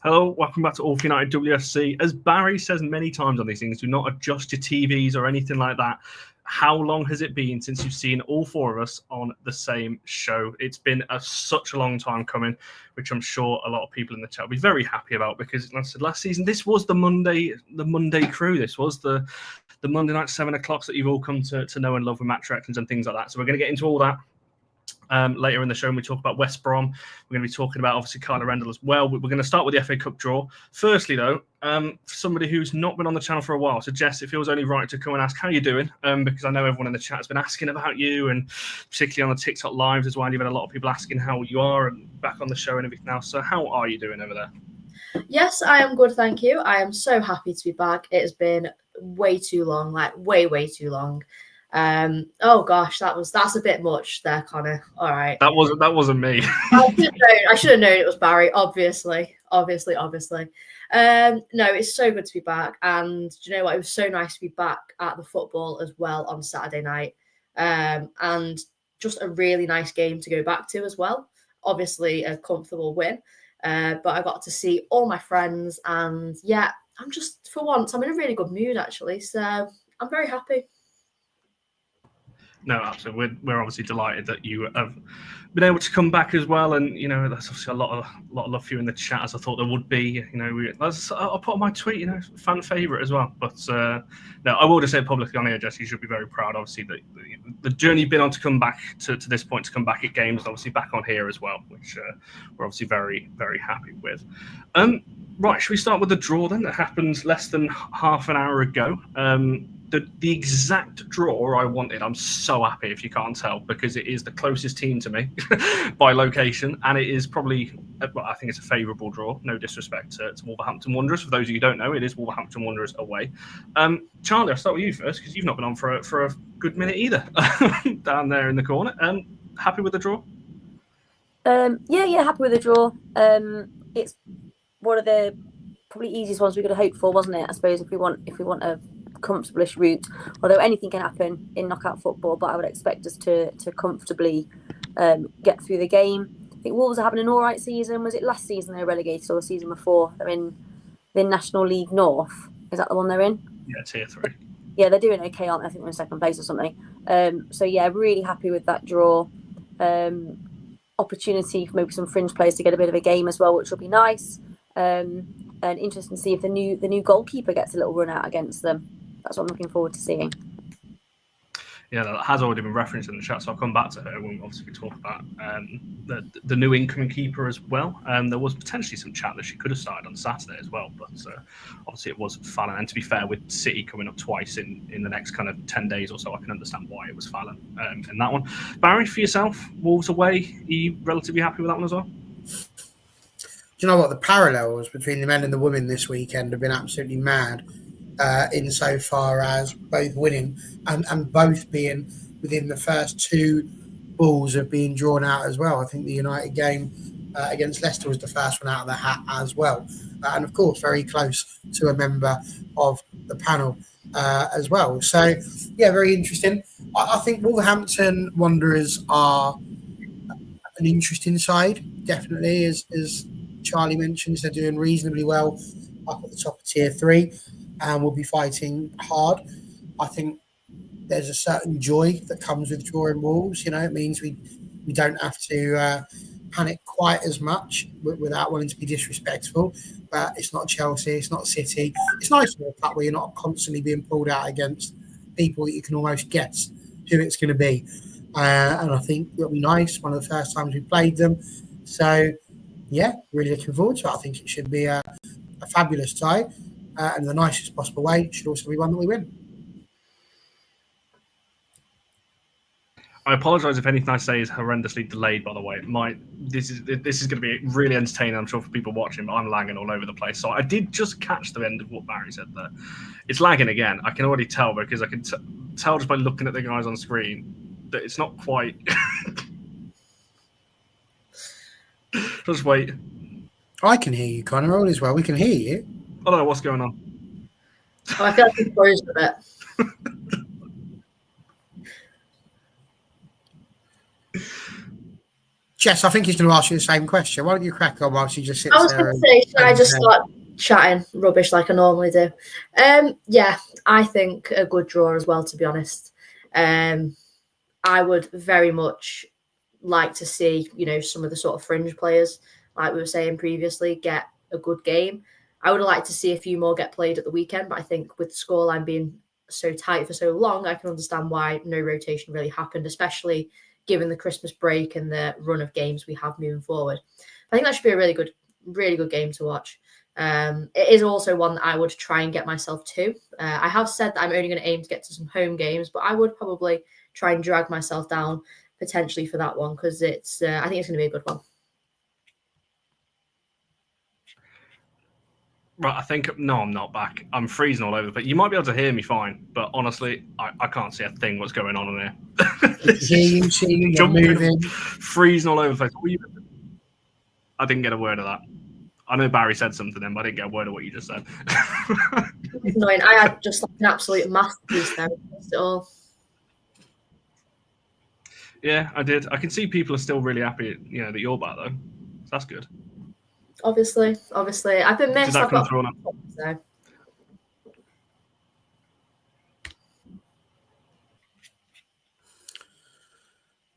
Hello, welcome back to All for United WFC. As Barry says many times on these things, do not adjust your TVs or anything like that. How long has it been since you've seen all four of us on the same show? It's been such a long time coming, which I'm sure a lot of people in the chat will be very happy about, because like I said, last season, this was the Monday crew. This was the Monday night 7 o'clock that you've all come to know and love with match reactions and things like that. So we're going to get into all that later in the show when we talk about West Brom. We're going to be talking about, obviously, Kyler Rendell as well. We're going to start with the FA Cup draw. Firstly, though, for somebody who's not been on the channel for a while, so Jess, it feels only right to come and ask how you're doing, because I know everyone in the chat has been asking about you, and particularly on the TikTok lives as well. You've had a lot of people asking how you are and back on the show and everything else. So how are you doing over there? Yes, I am good, thank you. I am so happy to be back. It has been way too long, like way too long. Oh gosh, that's a bit much there, Connor. All right. That wasn't me. I should have known it was Barry, obviously. No, it's so good to be back. And do you know what? It was so nice to be back at the football as well on Saturday night. And just a really nice game to go back to as well. Obviously a comfortable win. But I got to see all my friends, and yeah, I'm just, for once, I'm in a really good mood actually. So I'm very happy. No, absolutely. We're obviously delighted that you have been able to come back as well, and you know that's obviously a lot of love for you in the chat, as I thought there would be. You know, I'll put on my tweet, you know, fan favourite as well. But no, I will just say publicly on here, Jess, you should be very proud. Obviously, that the journey you've been on to come back to this point, to come back at games, obviously back on here as well, which we're obviously very happy with. Right, should we start with the draw then? That happened less than half an hour ago. The exact draw I wanted. I'm so happy, if you can't tell, because it is the closest team to me by location, and it is probably, well, I think it's a favourable draw. No disrespect to Wolverhampton Wanderers. For those of you who don't know, it is Wolverhampton Wanderers away. Charlie, I'll start with you first, because you've not been on for a good minute either, down there in the corner. Happy with the draw? Yeah, happy with the draw. It's one of the probably easiest ones we could have hoped for, wasn't it? I suppose if we want a comfortable-ish route, although anything can happen in knockout football, but I would expect us to comfortably get through the game. I think Wolves are having an all right season. Was it last season they were relegated, or the season before? They're in the National League North. Is that the one they're in? Yeah, tier 3. Yeah, they're doing okay, aren't they? I think they're in second place or something. So yeah, really happy with that draw. Opportunity for maybe some fringe players to get a bit of a game as well, which will be nice. And interesting to see if the new goalkeeper gets a little run out against them. That's what I'm looking forward to seeing. Yeah, that has already been referenced in the chat, so I'll come back to her when obviously we talk about the new incoming keeper as well. There was potentially some chat that she could have started on Saturday as well, but obviously it was Fallon. And to be fair, with City coming up twice in the next kind of 10 days or so, I can understand why it was Fallon in that one. Barry, for yourself, Wolves away, are you relatively happy with that one as well? Do you know what? The parallels between the men and the women this weekend have been absolutely mad. Insofar as both winning and both being within the first two balls of being drawn out as well. I think the United game against Leicester was the first one out of the hat as well. And of course, very close to a member of the panel as well. So, yeah, very interesting. I think Wolverhampton Wanderers are an interesting side, definitely. As Charlie mentions, they're doing reasonably well up at the top of tier 3. And we'll be fighting hard. I think there's a certain joy that comes with drawing Wolves. You know, it means we don't have to panic quite as much without wanting to be disrespectful. But it's not Chelsea, it's not City. It's nice for a cup where you're not constantly being pulled out against people that you can almost guess who it's going to be. And I think it'll be nice. One of the first times we played them. So, yeah, really looking forward to it. I think it should be a fabulous tie. And the nicest possible way should also be one that we win. I apologise if anything I say is horrendously delayed, by the way. This is going to be really entertaining, I'm sure, for people watching, but I'm lagging all over the place. So I did just catch the end of what Barry said there. It's lagging again. I can already tell, because I can tell just by looking at the guys on screen that it's not quite... Just wait. I can hear you, Connor. All is well. We can hear you. I don't know what's going on. Oh, I feel like it's frozen a bit. Jess, I think he's going to ask you the same question. Why don't you crack on while she just sits I was there? going to say, should I just start chatting rubbish like I normally do? Yeah, I think a good draw as well, to be honest. I would very much like to see, some of the sort of fringe players, like we were saying previously, get a good game. I would like to see a few more get played at the weekend, but I think with the scoreline being so tight for so long, I can understand why no rotation really happened, especially given the Christmas break and the run of games we have moving forward. I think that should be a really good game to watch. It is also one that I would try and get myself to. I have said that I'm only going to aim to get to some home games, but I would probably try and drag myself down potentially for that one because I think it's going to be a good one. Right, I'm not back. I'm freezing all over, but you might be able to hear me fine. But honestly, I can't see a thing what's going on in here. You're moving. Freezing all over the place. I didn't get a word of that. I know Barry said something then, but I didn't get a word of what you just said. It's annoying. I had just like an absolute masterpiece there. It all. Yeah, I did. I can see people are still really happy, that you're back though. So that's good. Obviously, I've been missed. Did that I've come got through on so.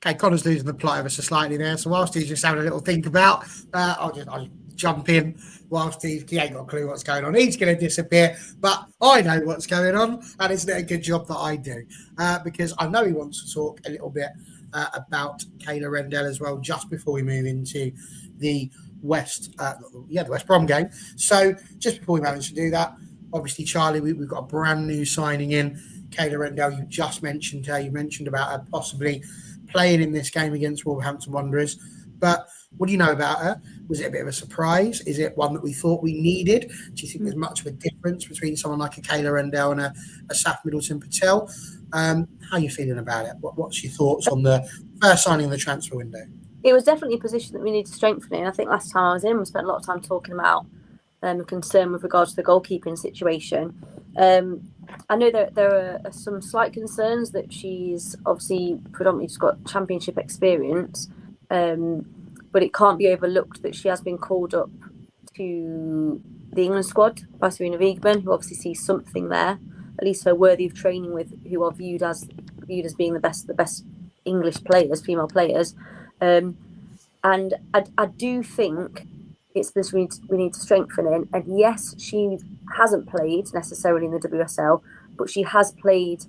Okay, Connor's losing the plot ever so slightly there. So whilst he's just having a little think about, I'll jump in whilst he ain't got a clue what's going on. He's going to disappear, but I know what's going on, and isn't it a good job that I do? Because I know he wants to talk a little bit about Kayla Rendell as well, just before we move into the West Brom game. So just before we manage to do that, obviously, Charlie, we've got a brand new signing in. Kayla Rendell, you just mentioned her. You mentioned about her possibly playing in this game against Wolverhampton Wanderers. But what do you know about her? Was it a bit of a surprise? Is it one that we thought we needed? Do you think there's much of a difference between someone like a Kayla Rendell and a Saf Middleton Patel? How are you feeling about it? What's your thoughts on the first signing in the transfer window? It was definitely a position that we need to strengthen in. I think last time I was in, we spent a lot of time talking about a concern with regards to the goalkeeping situation. I know that there are some slight concerns that she's obviously predominantly just got championship experience, but it can't be overlooked that she has been called up to the England squad by Serena Wiegman, who obviously sees something there, at least her worthy of training with, who are viewed as being the best English players, female players. And I do think it's this we need to strengthen in. And yes, she hasn't played necessarily in the WSL, but she has played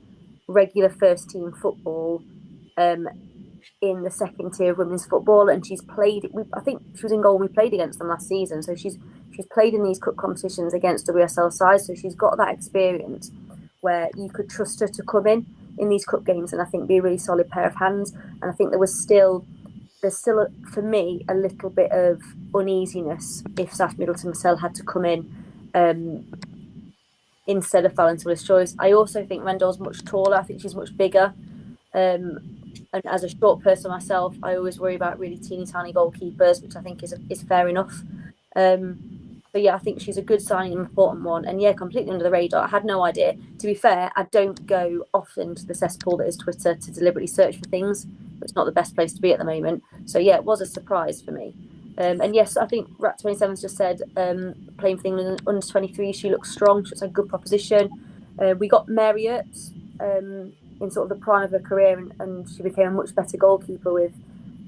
regular first team football in the second tier of women's football, and she's played. I think she was in goal when we played against them last season. So she's played in these cup competitions against WSL sides. So she's got that experience where you could trust her to come in these cup games, and I think be a really solid pair of hands. And I think there's still for me a little bit of uneasiness if Saf Middleton Patel had to come in instead of Fallon tullis-joyce. I also think Rendell's much taller. I think she's much bigger. And as a short person myself, I always worry about really teeny tiny goalkeepers, which I think is fair enough. But yeah, I think she's a good signing, an important one. And yeah, completely under the radar. I had no idea. To be fair, I don't go often to the cesspool that is Twitter to deliberately search for things. It's not the best place to be at the moment. So yeah, it was a surprise for me. And yes, I think Rat27's just said playing for England under 23, she looks strong. She's a good proposition. We got Mary Earps in sort of the prime of her career, and she became a much better goalkeeper with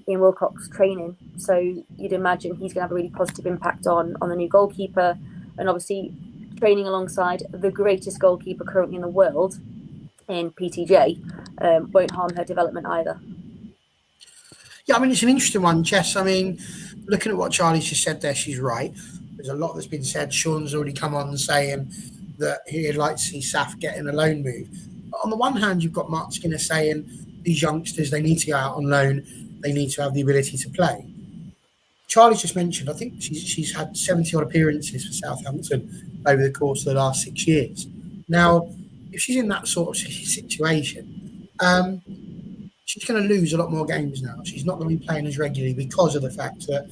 Ian Wilcox training. So you'd imagine he's going to have a really positive impact on the new goalkeeper, and obviously training alongside the greatest goalkeeper currently in the world in PTJ won't harm her development either. Yeah, I mean, it's an interesting one, Jess. I mean, looking at what Charlie's just said there, she's right. There's a lot that's been said. Sean's already come on saying that he'd like to see Saf getting a loan move. But on the one hand, you've got Mark Skinner saying these youngsters, they need to go out on loan. They need to have the ability to play. Charlie's just mentioned, I think she's had 70-odd appearances for Southampton over the course of the last 6 years. Now, if she's in that sort of situation, she's going to lose a lot more games now. She's not going to be playing as regularly because of the fact that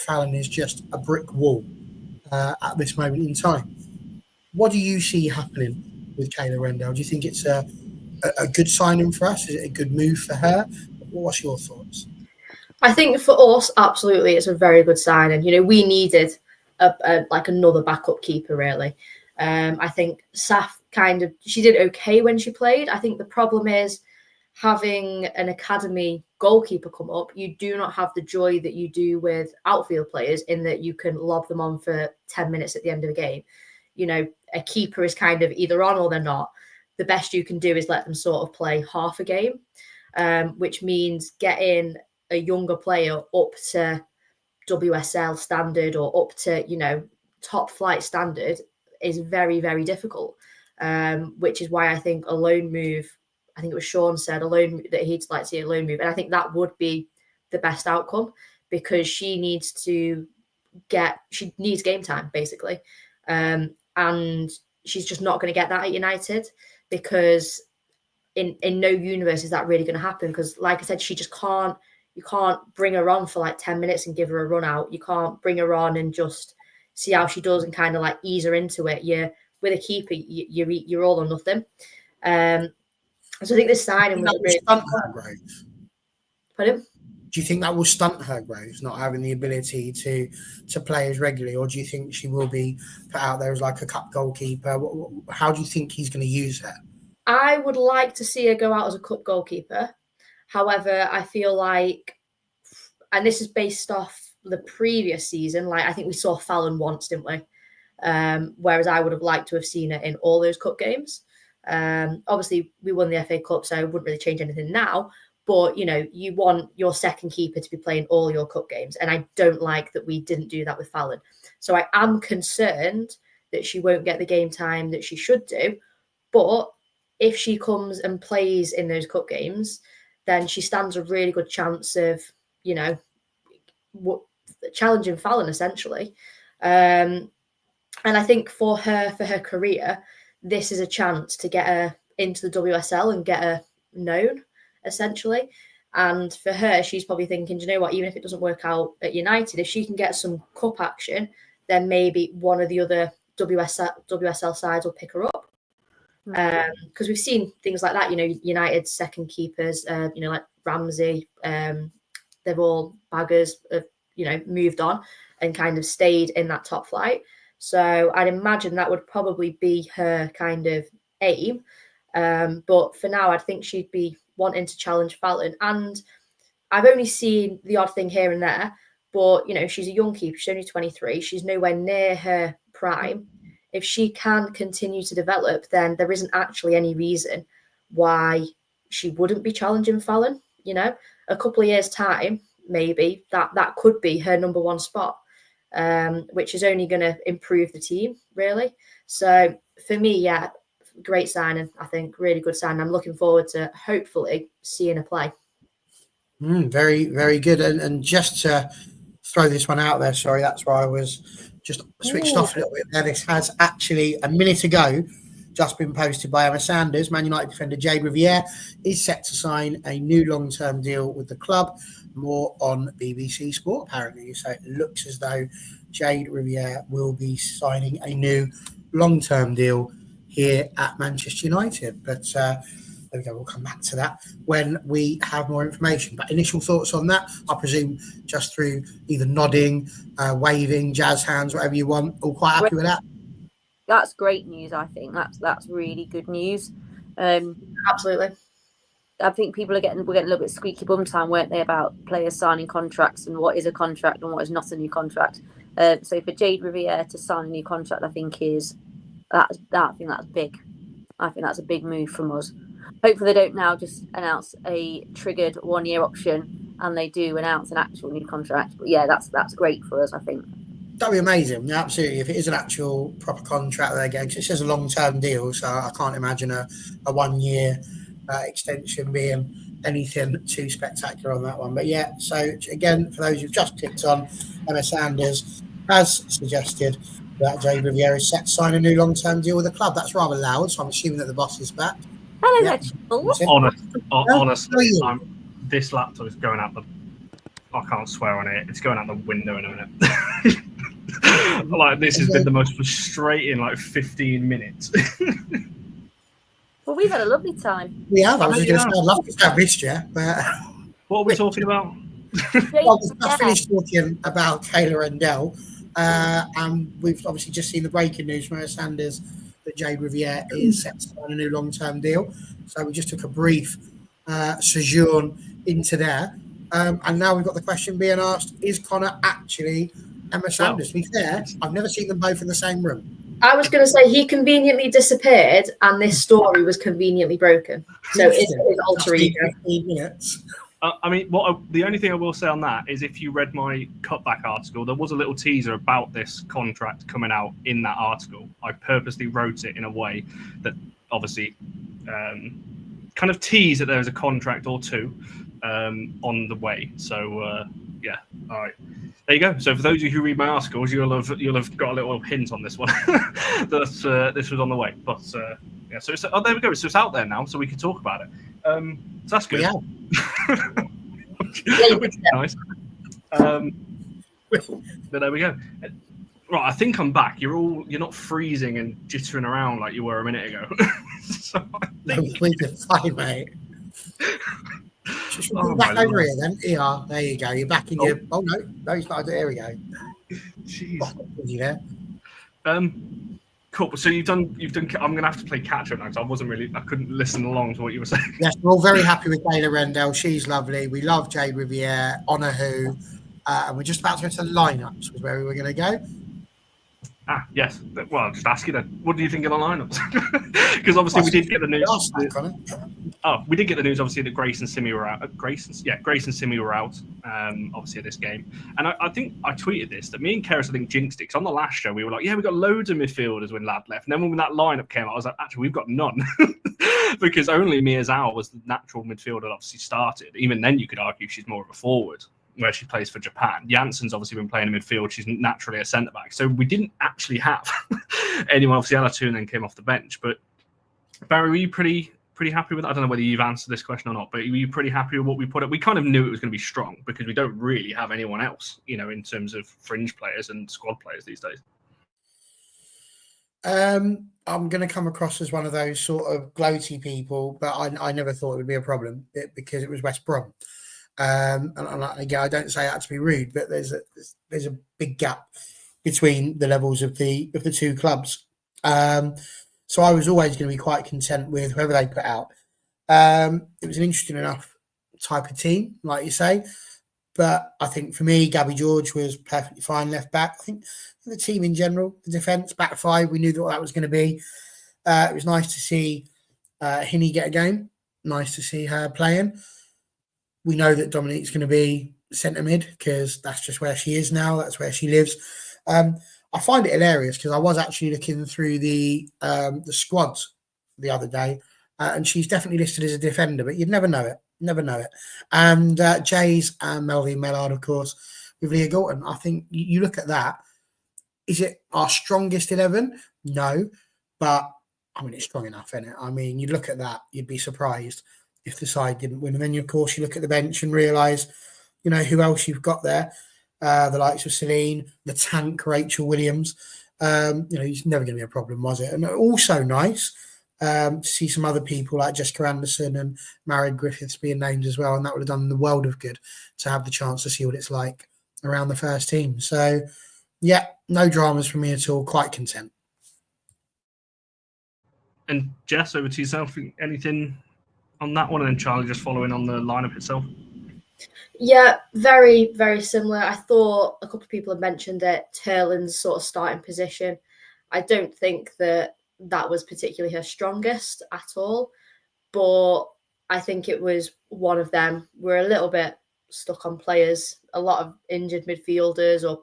Fallon is just a brick wall at this moment in time. What do you see happening with Kayla Rendell? Do you think it's a good signing for us? Is it a good move for her? What's your thoughts? I think for us, absolutely, it's a very good signing. You know, we needed like another backup keeper, really. I think Saf she did okay when she played. I think the problem is having an academy goalkeeper come up. You do not have the joy that you do with outfield players in that you can lob them on for 10 minutes at the end of a game. You know, a keeper is kind of either on or they're not. The best you can do is let them sort of play half a game, which means getting a younger player up to WSL standard or up to, you know, top flight standard is very, very difficult, which is why I think a loan move, I think it was Sean said that he'd like to see a loan move. And I think that would be the best outcome because she needs game time, basically. And she's just not going to get that at United because in no universe is that really going to happen. Because like I said, she just can't, you can't bring her on for like 10 minutes and give her a run out. You can't bring her on and just see how she does and kind of like ease her into it. With a keeper, you're all or nothing. So I think this signing was really stunt her growth. Pardon? Do you think that will stunt her growth, not having the ability to play as regularly, or do you think she will be put out there as like a cup goalkeeper? How do you think he's going to use her? I would like to see her go out as a cup goalkeeper. However, I feel like, and this is based off the previous season, like I think we saw Fallon once, didn't we? Whereas I would have liked to have seen it in all those cup games. Obviously, we won the FA Cup, so I wouldn't really change anything now. But, you know, you want your second keeper to be playing all your cup games. And I don't like that we didn't do that with Fallon. So I am concerned that she won't get the game time that she should do. But if she comes and plays in those cup games, then she stands a really good chance of, you know, challenging Fallon, essentially. And I think for her career, this is a chance to get her into the WSL and get her known, essentially. And for her, she's probably thinking, do you know what, even if it doesn't work out at United, if she can get some cup action, then maybe one of the other WSL sides will pick her up. Because we've seen things like that, you know, United's second keepers, you know, like Ramsey, they've all baggers have, you know, moved on and kind of stayed in that top flight. So I'd imagine that would probably be her kind of aim. But for now, I think she'd be wanting to challenge Fallon. And I've only seen the odd thing here and there, but, you know, she's a young keeper. She's only 23. She's nowhere near her prime. If she can continue to develop, then there isn't actually any reason why she wouldn't be challenging Fallon. You know, a couple of years' time, maybe that could be her number one spot, which is only going to improve the team, really. So for me, yeah, great signing. I think really good signing. I'm looking forward to hopefully seeing her play. Very, very good. And just to throw this one out there, sorry, that's why I was just switched off a little bit there. This has actually a minute ago just been posted by Emma Sanders. Man United defender Jade Riviere is set to sign a new long-term deal with the club. More on BBC Sport, apparently. So it looks as though Jade Riviere will be signing a new long-term deal here at Manchester United. But there we go. We'll come back to that when we have more information. But initial thoughts on that, I presume, just through either nodding, waving, jazz hands, whatever you want. All quite happy with that? That's great news. I think that's really good news. Absolutely. I think we're getting a little bit squeaky bum time, weren't they, about players signing contracts and what is a contract and what is not a new contract. So for Jade Riviere to sign a new contract, I think that's big. I think that's a big move from us. Hopefully they don't now just announce a triggered 1-year option and they do announce an actual new contract. But yeah, that's great for us, I think. That'd be amazing. Yeah, absolutely. If it is an actual proper contract that they get, because it says a long-term deal, so I can't imagine a 1-year extension being anything too spectacular on that one. But yeah, so again, for those who've just clicked on, Emma Sanders has suggested that Jade Riviere is set to sign a new long-term deal with the club. That's rather loud, so I'm assuming that the boss is back. Hello, Yeah. Honestly, this laptop is going out the... I can't swear on it. It's going out the window in a minute. Like, this has been the most frustrating, 15 minutes. Well, we've had a lovely time. We have. I was just going to say, I'd love to have missed you. But... What are we talking about? Well, we've just finished talking about Kayla Rendell, and we've obviously just seen the breaking news from Sanders that Jade Riviere is set to sign a new long-term deal. So we just took a brief sojourn into there. And now we've got the question being asked, is Connor actually Emma Sanders? To be fair, I've never seen them both in the same room. I was going to say he conveniently disappeared and this story was conveniently broken. So it's his alter ego. 15 minutes. I mean, the only thing I will say on that is if you read my cutback article, there was a little teaser about this contract coming out in that article. I purposely wrote it in a way that obviously kind of teased that there was a contract or two on the way. So, yeah, all right. There you go. So for those of you who read my articles, you'll have got a little hint on this one that this was on the way. But yeah, so there we go. So it's out there now, so we can talk about it. So that's good. Yeah. Which is nice. But there we go. Right, I think I'm back. You're not freezing and jittering around like you were a minute ago. So We're fine, mate. Just back over here then. Yeah, there you go. You're back in your. Oh no, he's not. There we go. Jeez. You there? Cool. So you've done. I'm gonna have to play catch up now because I couldn't listen along to what you were saying. Yes, we're all very happy with Kayla Rendell. She's lovely. We love Jade Riviere, Honor Who, and we're just about to go to the lineups. Was where we were going to go. Yes. Well, I'll just ask you then. What do you think of the lineups? Because obviously we did get the news. We did get the news. Obviously that Grace and Simi were out. Grace and Simi were out. Obviously at this game, and I think I tweeted this that me and Keris I think jinxed it because on the last show we were like, yeah, we got loads of midfielders when Lad left, and then when that lineup came out, I was like, actually we've got none because only Mia Zhao was the natural midfielder that obviously started. Even then, you could argue she's more of a forward, where she plays for Japan. Jansen's obviously been playing in midfield. She's naturally a centre-back. So we didn't actually have anyone. Obviously, Ella Toone then came off the bench. But Barry, were you pretty happy with that? I don't know whether you've answered this question or not, but were you pretty happy with what we put up? We kind of knew it was going to be strong because we don't really have anyone else, in terms of fringe players and squad players these days. I'm going to come across as one of those sort of gloaty people, but I never thought it would be a problem because it was West Brom. And again, I don't say that to be rude, but there's a big gap between the levels of the two clubs. So I was always going to be quite content with whoever they put out. It was an interesting enough type of team, like you say. But I think for me, Gabby George was perfectly fine left back. I think the team in general, the defence, back five, we knew what that was going to be. It was nice to see Hinny get a game. Nice to see her playing. We know that Dominique's going to be centre mid because that's just where she is now. That's where she lives. I find it hilarious because I was actually looking through the squads the other day, and she's definitely listed as a defender, but you'd never know it. Never know it. And Jays and Melvin Mellard, of course, with Leah Galton. I think you look at that. Is it our strongest 11? No, but I mean, it's strong enough, isn't it? I mean, you look at that, you'd be surprised if the side didn't win. And then, of course, you look at the bench and realise, who else you've got there. The likes of Celin, the tank, Rachel Williams. He's never going to be a problem, was it? And also nice to see some other people like Jessica Anderson and Mary Griffiths being named as well. And that would have done the world of good to have the chance to see what it's like around the first team. So, yeah, no dramas from me at all. Quite content. And Jess, over to yourself. Anything on that one? And then Charlie just following on the lineup itself. Yeah, very, very similar. I thought a couple of people had mentioned it, Turlin's sort of starting position. I don't think that was particularly her strongest at all, but I think it was one of them. We're a little bit stuck on players, a lot of injured midfielders or,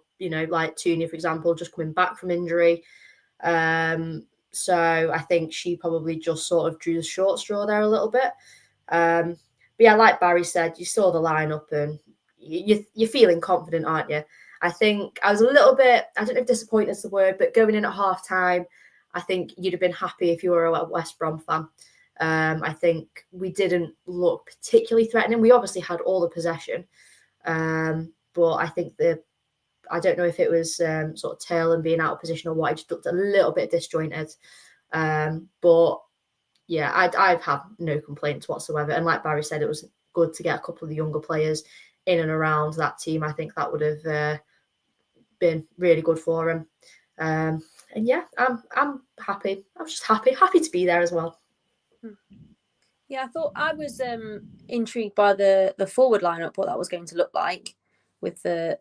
like Toone, for example, just coming back from injury. So I think she probably just sort of drew the short straw there a little bit. But yeah, like Barry said, you saw the lineup and you're feeling confident, aren't you? I think I was a little bit, I don't know if disappointed is the word, but going in at half time, I think you'd have been happy if you were a West Brom fan. I think we didn't look particularly threatening. We obviously had all the possession, but I think I don't know if it was sort of tail and being out of position or what. It just looked a little bit disjointed. But yeah, I've had no complaints whatsoever. And like Barry said, it was good to get a couple of the younger players in and around that team, I think that would have been really good for him. And yeah, I'm happy. I'm just happy to be there as well. Yeah, I was intrigued by the forward lineup, what that was going to look like with the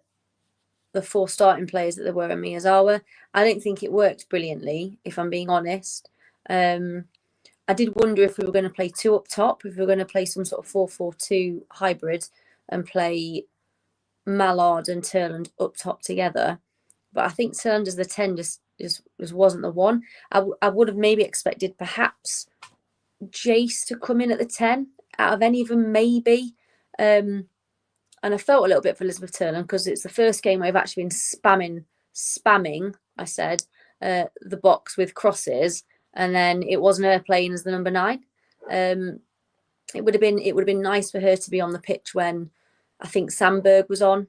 4 starting players that there were in Miyazawa. I don't think it worked brilliantly, if I'm being honest. I did wonder if we were going to play 2 up top, if we were going to play some sort of 4-4-2 hybrid and play Mallard and Turland up top together. But I think Turland as the 10 just wasn't the one. I would have maybe expected perhaps Jace to come in at the 10 out of any of them, maybe. And I felt a little bit for Elizabeth Turland because it's the first game where I've actually been spamming, I said, the box with crosses, and then it wasn't her playing as the number 9. It would have been nice for her to be on the pitch when I think Sandberg was on.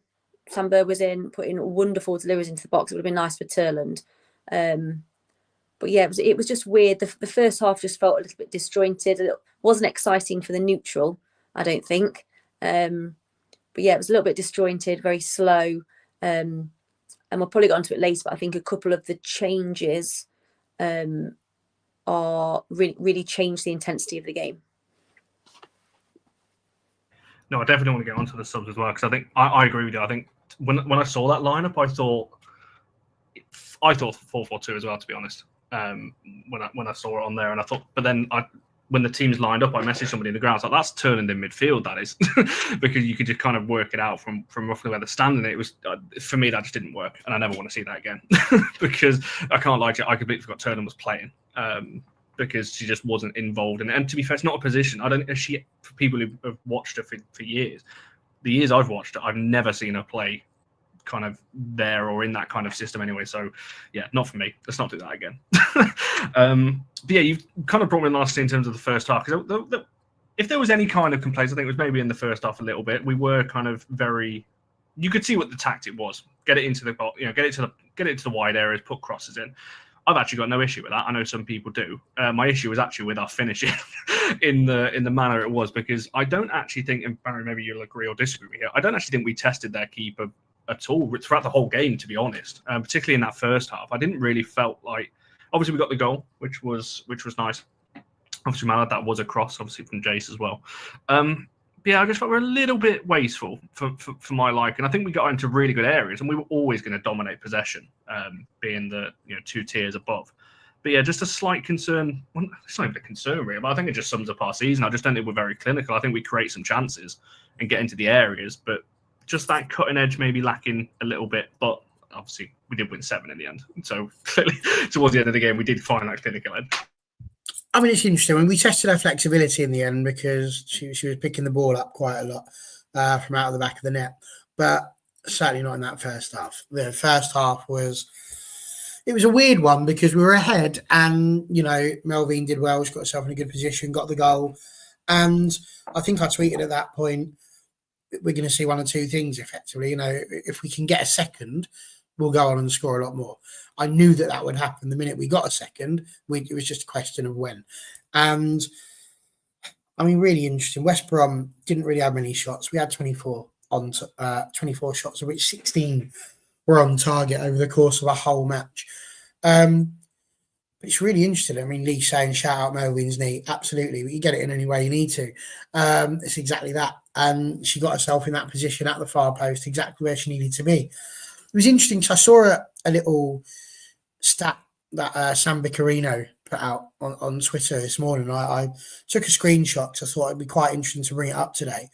Sandberg was in, putting wonderful deliveries into the box. It would have been nice for Turland. But yeah, it was just weird. The first half just felt a little bit disjointed. It wasn't exciting for the neutral, I don't think. But yeah, it was a little bit disjointed, very slow. And we'll probably get onto it later, but I think a couple of the changes are really changed the intensity of the game. No, I definitely want to get onto the subs as well, because I think I agree with you. I think when I saw that lineup, I thought 4-4-2 as well, to be honest. When I saw it on there, and I thought, but then when the teams lined up, I messaged somebody in the ground. I was like, that's Turland in midfield, that is, because you could just kind of work it out from roughly where they're standing. It was for me, that just didn't work, and I never want to see that again because I can't lie to you, I completely forgot Turland was playing because she just wasn't involved in it. And to be fair, it's not a position. For people who have watched her for years, the years I've watched her, I've never seen her play kind of there or in that kind of system anyway. So yeah, not for me. Let's not do that again. But yeah, you've kind of brought me last in terms of the first half, because if there was any kind of complaints, I think it was maybe in the first half a little bit. We were kind of you could see what the tactic was: get it into the get it to the wide areas, put crosses in. I've actually got no issue with that. I know some people do. My issue was actually with our finishing in the manner it was, because I don't actually think, and Barry, maybe you'll agree or disagree with me here, I don't actually think we tested their keeper at all throughout the whole game, to be honest. Particularly in that first half, I didn't really felt like. Obviously, we got the goal, which was nice. Obviously, Mallard, that was a cross, obviously from Jace as well. But yeah, I just felt we're a little bit wasteful for my liking. I think we got into really good areas, and we were always going to dominate possession, being the 2 tiers above. But yeah, just a slight concern. Well, it's not even a concern really, but I think it just sums up our season. I just don't think we're very clinical. I think we create some chances and get into the areas, but just that cutting edge maybe lacking a little bit. But obviously, we did win 7 in the end. So clearly, towards the end of the game, we did find that clinical edge. I mean, it's interesting. When we tested her flexibility in the end, because she was picking the ball up quite a lot from out of the back of the net, but certainly not in that first half. The first half was a weird one because we were ahead, and Melvin did well. She got herself in a good position, got the goal, and I think I tweeted at that point, we're going to see one or two things effectively. If we can get a second, we'll go on and score a lot more. I knew that would happen the minute we got a second. It was just a question of when. And I mean, really interesting. West Brom didn't really have many shots. We had 24 shots, of which 16 were on target over the course of a whole match. But it's really interesting. I mean, Leigh saying, shout out Melvin's knee. Absolutely. But you get it in any way you need to. It's exactly that. And she got herself in that position at the far post, exactly where she needed to be. It was interesting because I saw a little stat that Sam Biccarino put out on Twitter this morning. I took a screenshot because I thought it'd be quite interesting to bring it up today.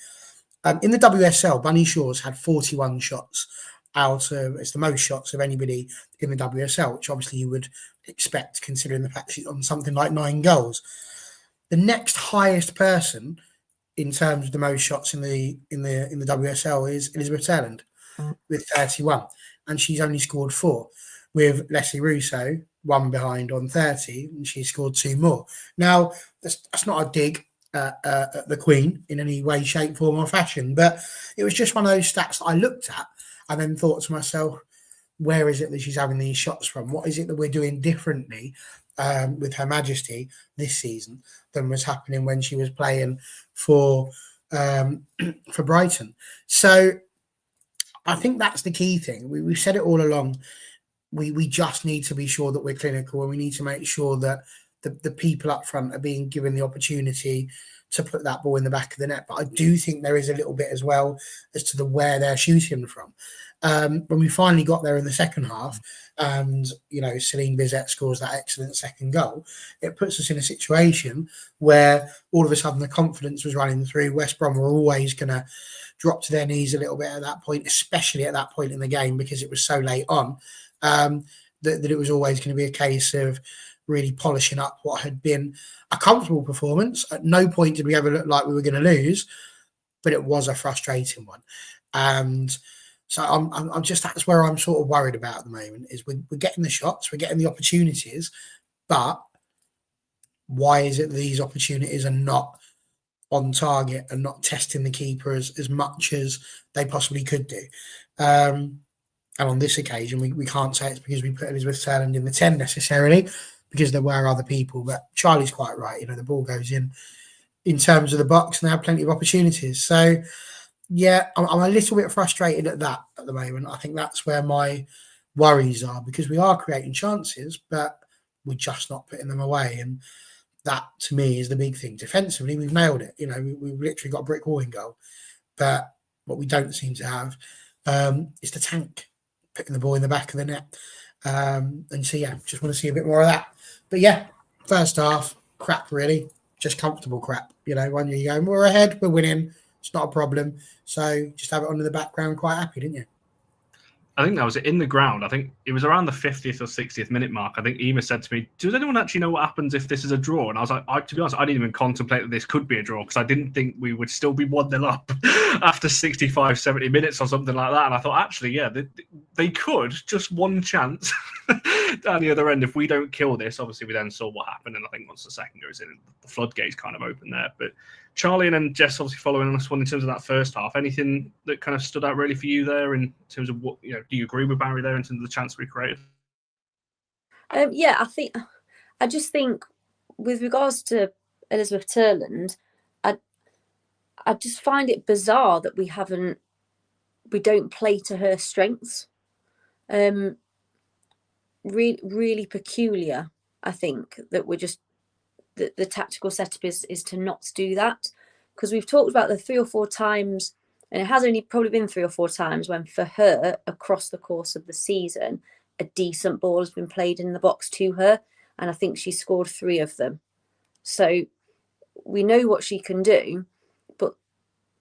In the WSL, Bunny Shaw's had 41 shots it's the most shots of anybody in the WSL, which obviously you would expect considering the fact she's on something like 9 goals. The next highest person in terms of the most shots in the WSL is Elizabeth Turland with 31, and she's only scored 4, with Leslie Russo 1 behind on 30, and she scored 2 more. Now that's not a dig at the Queen in any way, shape, form, or fashion, but it was just one of those stats that I looked at and then thought to myself, where is it that she's having these shots from? What is it that we're doing differently with Her Majesty this season than was happening when she was playing for for Brighton. So I think that's the key thing. We've said it all along. We just need to be sure that we're clinical, and we need to make sure that the people up front are being given the opportunity to put that ball in the back of the net. But I do think there is a little bit as well as to where they're shooting from. When we finally got there in the second half, and Celin Bizet scores that excellent second goal, it puts us in a situation where all of a sudden the confidence was running through. West Brom were always going to drop to their knees a little bit at that point, especially at that point in the game, because it was so late on, that it was always going to be a case of really polishing up what had been a comfortable performance. At no point did we ever look like we were going to lose, but it was a frustrating one. And so I'm just, that's where I'm sort of worried about at the moment, is we're getting the shots, we're getting the opportunities, but why is it that these opportunities are not on target and not testing the keeper as much as they possibly could do? And on this occasion, we can't say it's because we put Elizabeth Celin in the 10 necessarily, because there were other people. But Charlie's quite right. The ball goes in terms of the box, and they have plenty of opportunities. So, yeah, I'm a little bit frustrated at that at the moment. I think that's where my worries are, because we are creating chances, but we're just not putting them away. And that, to me, is the big thing. Defensively, we've nailed it. We've literally got a brick wall in goal. But what we don't seem to have is the tank, putting the ball in the back of the net. And so, yeah, just want to see a bit more of that. But, yeah, first half, crap, really. Just comfortable crap. When you're going, we're ahead, we're winning. It's not a problem. So just have it on in the background, quite happy, didn't you? I think that was in the ground. I think it was around the 50th or 60th minute mark. I think Ema said to me, does anyone actually know what happens if this is a draw? And I was like, to be honest, I didn't even contemplate that this could be a draw, because I didn't think we would still be 1-0 up after 65, 70 minutes or something like that. And I thought, actually, yeah, they could, just one chance down the other end. If we don't kill this, obviously we then saw what happened. And I think once the second goes in, the floodgates kind of open there. But Charlie and then Jess obviously following on this one in terms of that first half. Anything that kind of stood out really for you there in terms of what, do you agree with Barry there in terms of the chance we created? Yeah, I just think with regards to Elizabeth Turland, I just find it bizarre that we don't play to her strengths. Really peculiar, I think, that we're just the tactical setup is to not do that, because we've talked about the 3 or 4 times, and it has only probably been 3 or 4 times when for her across the course of the season a decent ball has been played in the box to her, and I think she scored 3 of them. So we know what she can do, but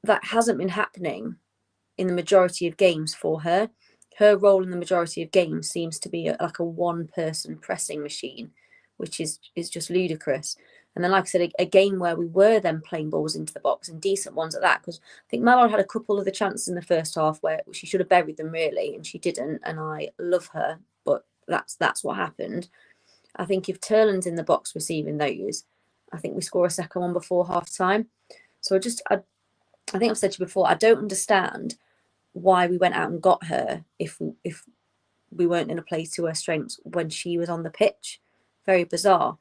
that hasn't been happening in the majority of games for her. Her role in the majority of games seems to be like a one-person pressing machine, which is just ludicrous. And then, like I said, a game where we were then playing balls into the box, and decent ones at that, because I think Mallard had a couple of the chances in the first half where she should have buried them, really, and she didn't. And I love her, but that's what happened. I think if Turland's in the box receiving those, I think we score a second one before half time. So I think I've said to you before, I don't understand why we went out and got her if we weren't going to play to her strengths when she was on the pitch. Very bizarre.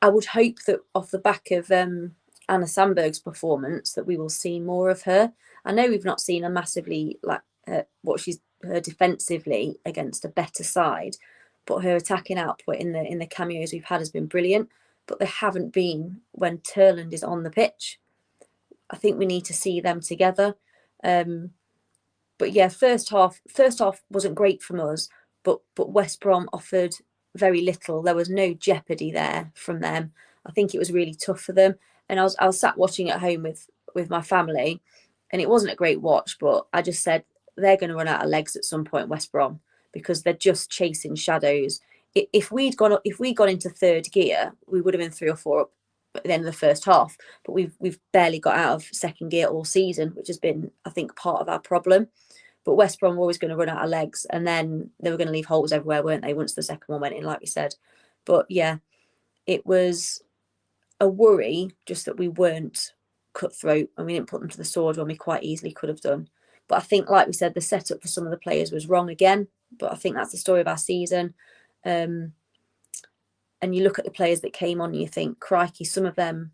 I would hope that off the back of Anna Sandberg's performance that we will see more of her. I know we've not seen her massively what she's her defensively against a better side, but her attacking output in the cameos we've had has been brilliant. But they haven't been when Turland is on the pitch. I think we need to see them together. But yeah, first half wasn't great from us, but West Brom offered very little. There was no jeopardy there from them. I think it was really tough for them. And I was sat watching at home with my family, and it wasn't a great watch, but I just said they're going to run out of legs at some point, West Brom, because they're just chasing shadows. If we'd gone into third gear, we would have been 3 or 4 up at the end of the first half. But we've barely got out of second gear all season, which has been, I think, part of our problem. But West Brom were always going to run out of legs, and then they were going to leave holes everywhere, weren't they, once the second one went in, like we said. But yeah, it was a worry just that we weren't cutthroat and we didn't put them to the sword when we quite easily could have done. But I think, like we said, the setup for some of the players was wrong again. But I think that's the story of our season. And you look at the players that came on and you think, crikey, some of them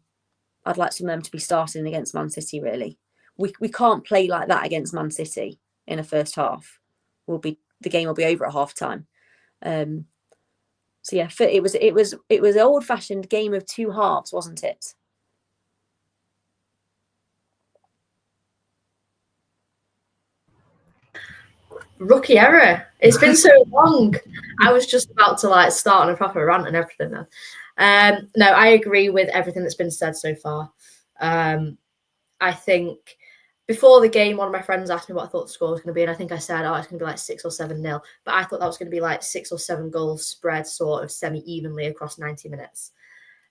I'd like some of them to be starting against Man City, really. We can't play like that against Man City in a first half. The game will be over at half time. So yeah, it was an old fashioned game of two halves, wasn't it? Rookie error. It's been so long. I was just about to like start on a proper rant and everything now. No, I agree with everything that's been said so far. I think before the game, one of my friends asked me what I thought the score was going to be, and I think I said, it's going to be like 6 or 7-0. But I thought that was going to be like 6 or 7 goals spread sort of semi-evenly across 90 minutes.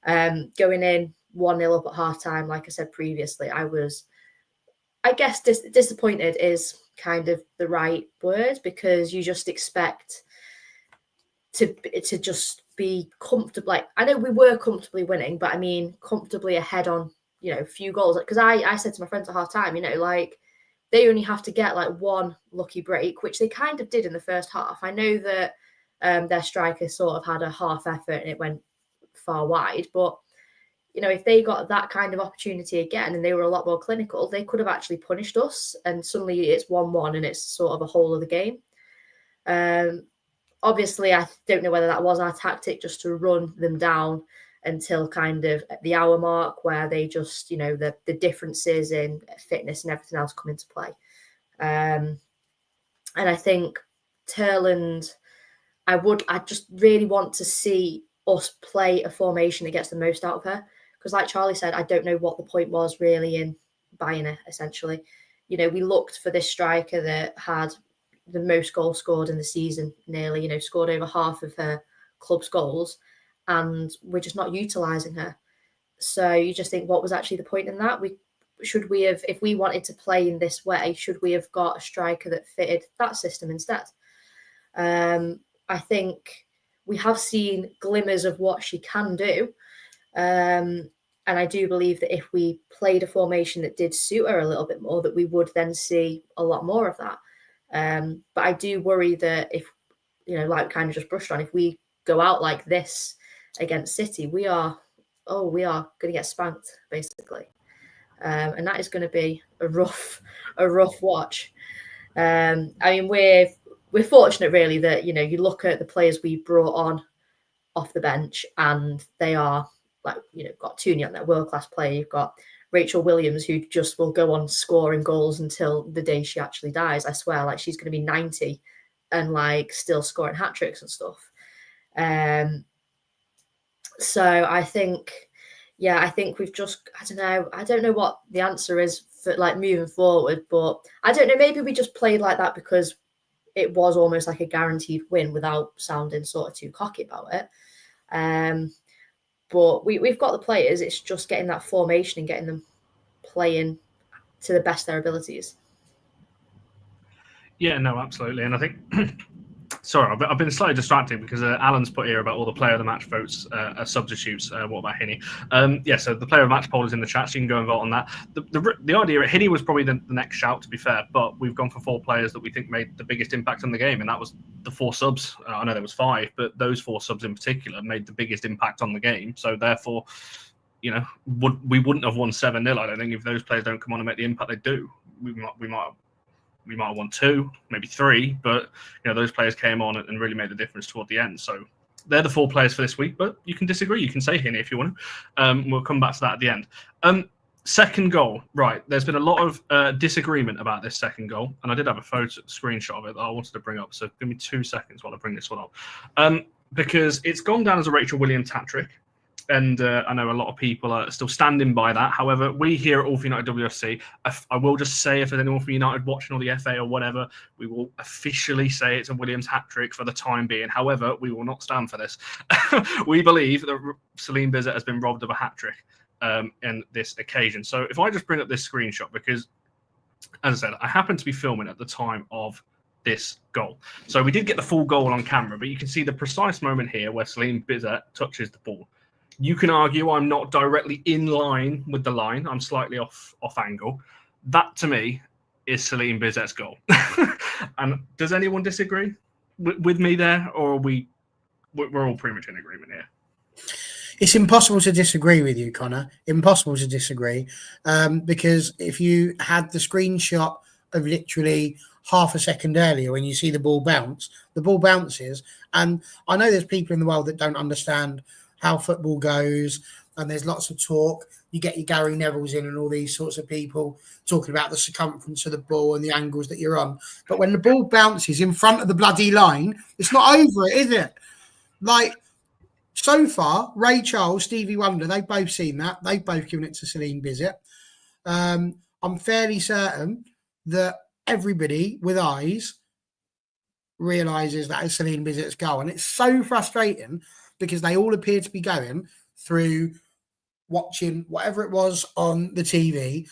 Going in 1-0 up at half-time, like I said previously, I guess disappointed is kind of the right word, because you just expect to just be comfortable. Like, I know we were comfortably winning, but I mean comfortably ahead on, a few goals. Because I said to my friends at half time, like they only have to get like one lucky break, which they kind of did in the first half. I know that their striker sort of had a half effort and it went far wide, but if they got that kind of opportunity again and they were a lot more clinical, they could have actually punished us. And suddenly it's 1-1 and it's sort of a whole of the game. Obviously, I don't know whether that was our tactic, just to run them down until kind of at the hour mark, where they just, the differences in fitness and everything else come into play. And I think Turland, I just really want to see us play a formation that gets the most out of her. Because like Charlie said, I don't know what the point was really in buying her, essentially. We looked for this striker that had the most goals scored in the season, nearly, scored over half of her club's goals, and we're just not utilising her. So you just think, what was actually the point in that? If we wanted to play in this way, should we have got a striker that fitted that system instead? I think we have seen glimmers of what she can do. And I do believe that if we played a formation that did suit her a little bit more, that we would then see a lot more of that. But I do worry that if, like kind of just brushed on, if we go out like this against City, we are going to get spanked, basically. And that is going to be a rough watch. I mean, we're fortunate really that, you look at the players we brought on off the bench and they are like, got Toone on there, world-class player. You've got Rachel Williams, who just will go on scoring goals until the day she actually dies. I swear, like she's going to be 90 and like still scoring hat-tricks and stuff. So I think we've just, I don't know what the answer is for like moving forward, but I don't know, maybe we just played like that because it was almost like a guaranteed win without sounding sort of too cocky about it. But we've got the players. It's just getting that formation and getting them playing to the best of their abilities. Yeah, no, absolutely. And I think, sorry, I've been slightly distracted because Alan's put here about all the player of the match votes as substitutes. What about Hinnie? So the player of the match poll is in the chat, so you can go and vote on that. The idea, Hinnie was probably the next shout, to be fair, but we've gone for 4 players that we think made the biggest impact on the game, and that was the 4 subs. I know there was 5, but those 4 subs in particular made the biggest impact on the game. So therefore, we wouldn't have won 7-0, I don't think, if those players don't come on and make the impact they do. We might have won 2, maybe 3, but those players came on and really made the difference toward the end. So they're the 4 players for this week, but you can disagree. You can say Hinnie if you want to. We'll come back to that at the end. Second goal, right? There's been a lot of disagreement about this second goal, and I did have a screenshot of it that I wanted to bring up. So give me 2 seconds while I bring this one up, because it's gone down as a Rachel Williams hat-trick. And I know a lot of people are still standing by that. However, we here at All for United WFC, I will just say, if there's anyone for United watching or the FA or whatever, we will officially say it's a Williams hat-trick for the time being. However, we will not stand for this. We believe that Celin Bizet has been robbed of a hat-trick in this occasion. So if I just bring up this screenshot, because, as I said, I happened to be filming at the time of this goal. So we did get the full goal on camera, but you can see the precise moment here where Celin Bizet touches the ball. You can argue I'm not directly in line with the line. I'm slightly off angle. That, to me, is Celin Bizet's goal. And does anyone disagree with me there, or we're all pretty much in agreement here? It's impossible to disagree with you, Connor. Impossible to disagree. Because if you had the screenshot of literally half a second earlier when you see the ball bounce, the ball bounces. And I know there's people in the world that don't understand how football goes, and there's lots of talk. You get your Gary Nevilles in and all these sorts of people talking about the circumference of the ball and the angles that you're on. But when the ball bounces in front of the bloody line, it's not over it, is it? Like, so far, Ray Charles, Stevie Wonder, they've both seen that. They've both given it to Celin Bizet. I'm fairly certain that everybody with eyes realises that it's Celin Bizet's goal. And it's so frustrating because they all appear to be going through watching whatever it was on the TV.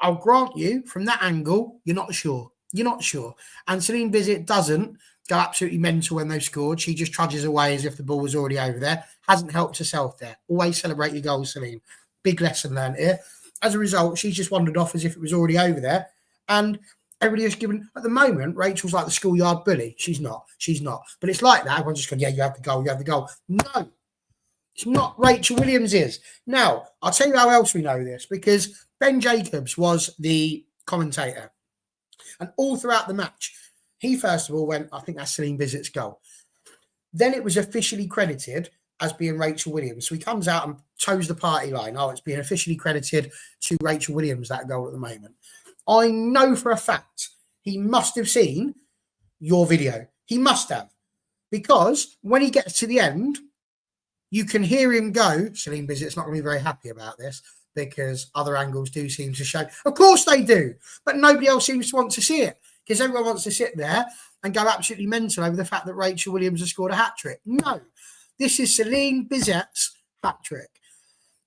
I'll grant you, from that angle, you're not sure. You're not sure. And Celin Bizet doesn't go absolutely mental when they've scored. She just trudges away as if the ball was already over there. Hasn't helped herself there. Always celebrate your goals, Celin. Big lesson learned here. As a result, she's just wandered off as if it was already over there. And everybody has given, at the moment, Rachel's like the schoolyard bully. She's not. She's not. But it's like that. Everyone's just going, yeah, you have the goal, you have the goal. No. It's not. Rachel Williams is. Now, I'll tell you how else we know this, because Ben Jacobs was the commentator. And all throughout the match, he first of all went, I think that's Celin Bizet's goal. Then it was officially credited as being Rachel Williams. So he comes out and toes the party line. Oh, it's being officially credited to Rachel Williams, that goal at the moment. I know for a fact he must have seen your video. He must have. Because when he gets to the end, you can hear him go, Celin Bizet's not going to be very happy about this, because other angles do seem to show. Of course they do. But nobody else seems to want to see it, because everyone wants to sit there and go absolutely mental over the fact that Rachel Williams has scored a hat-trick. No. This is Celin Bizet's hat-trick.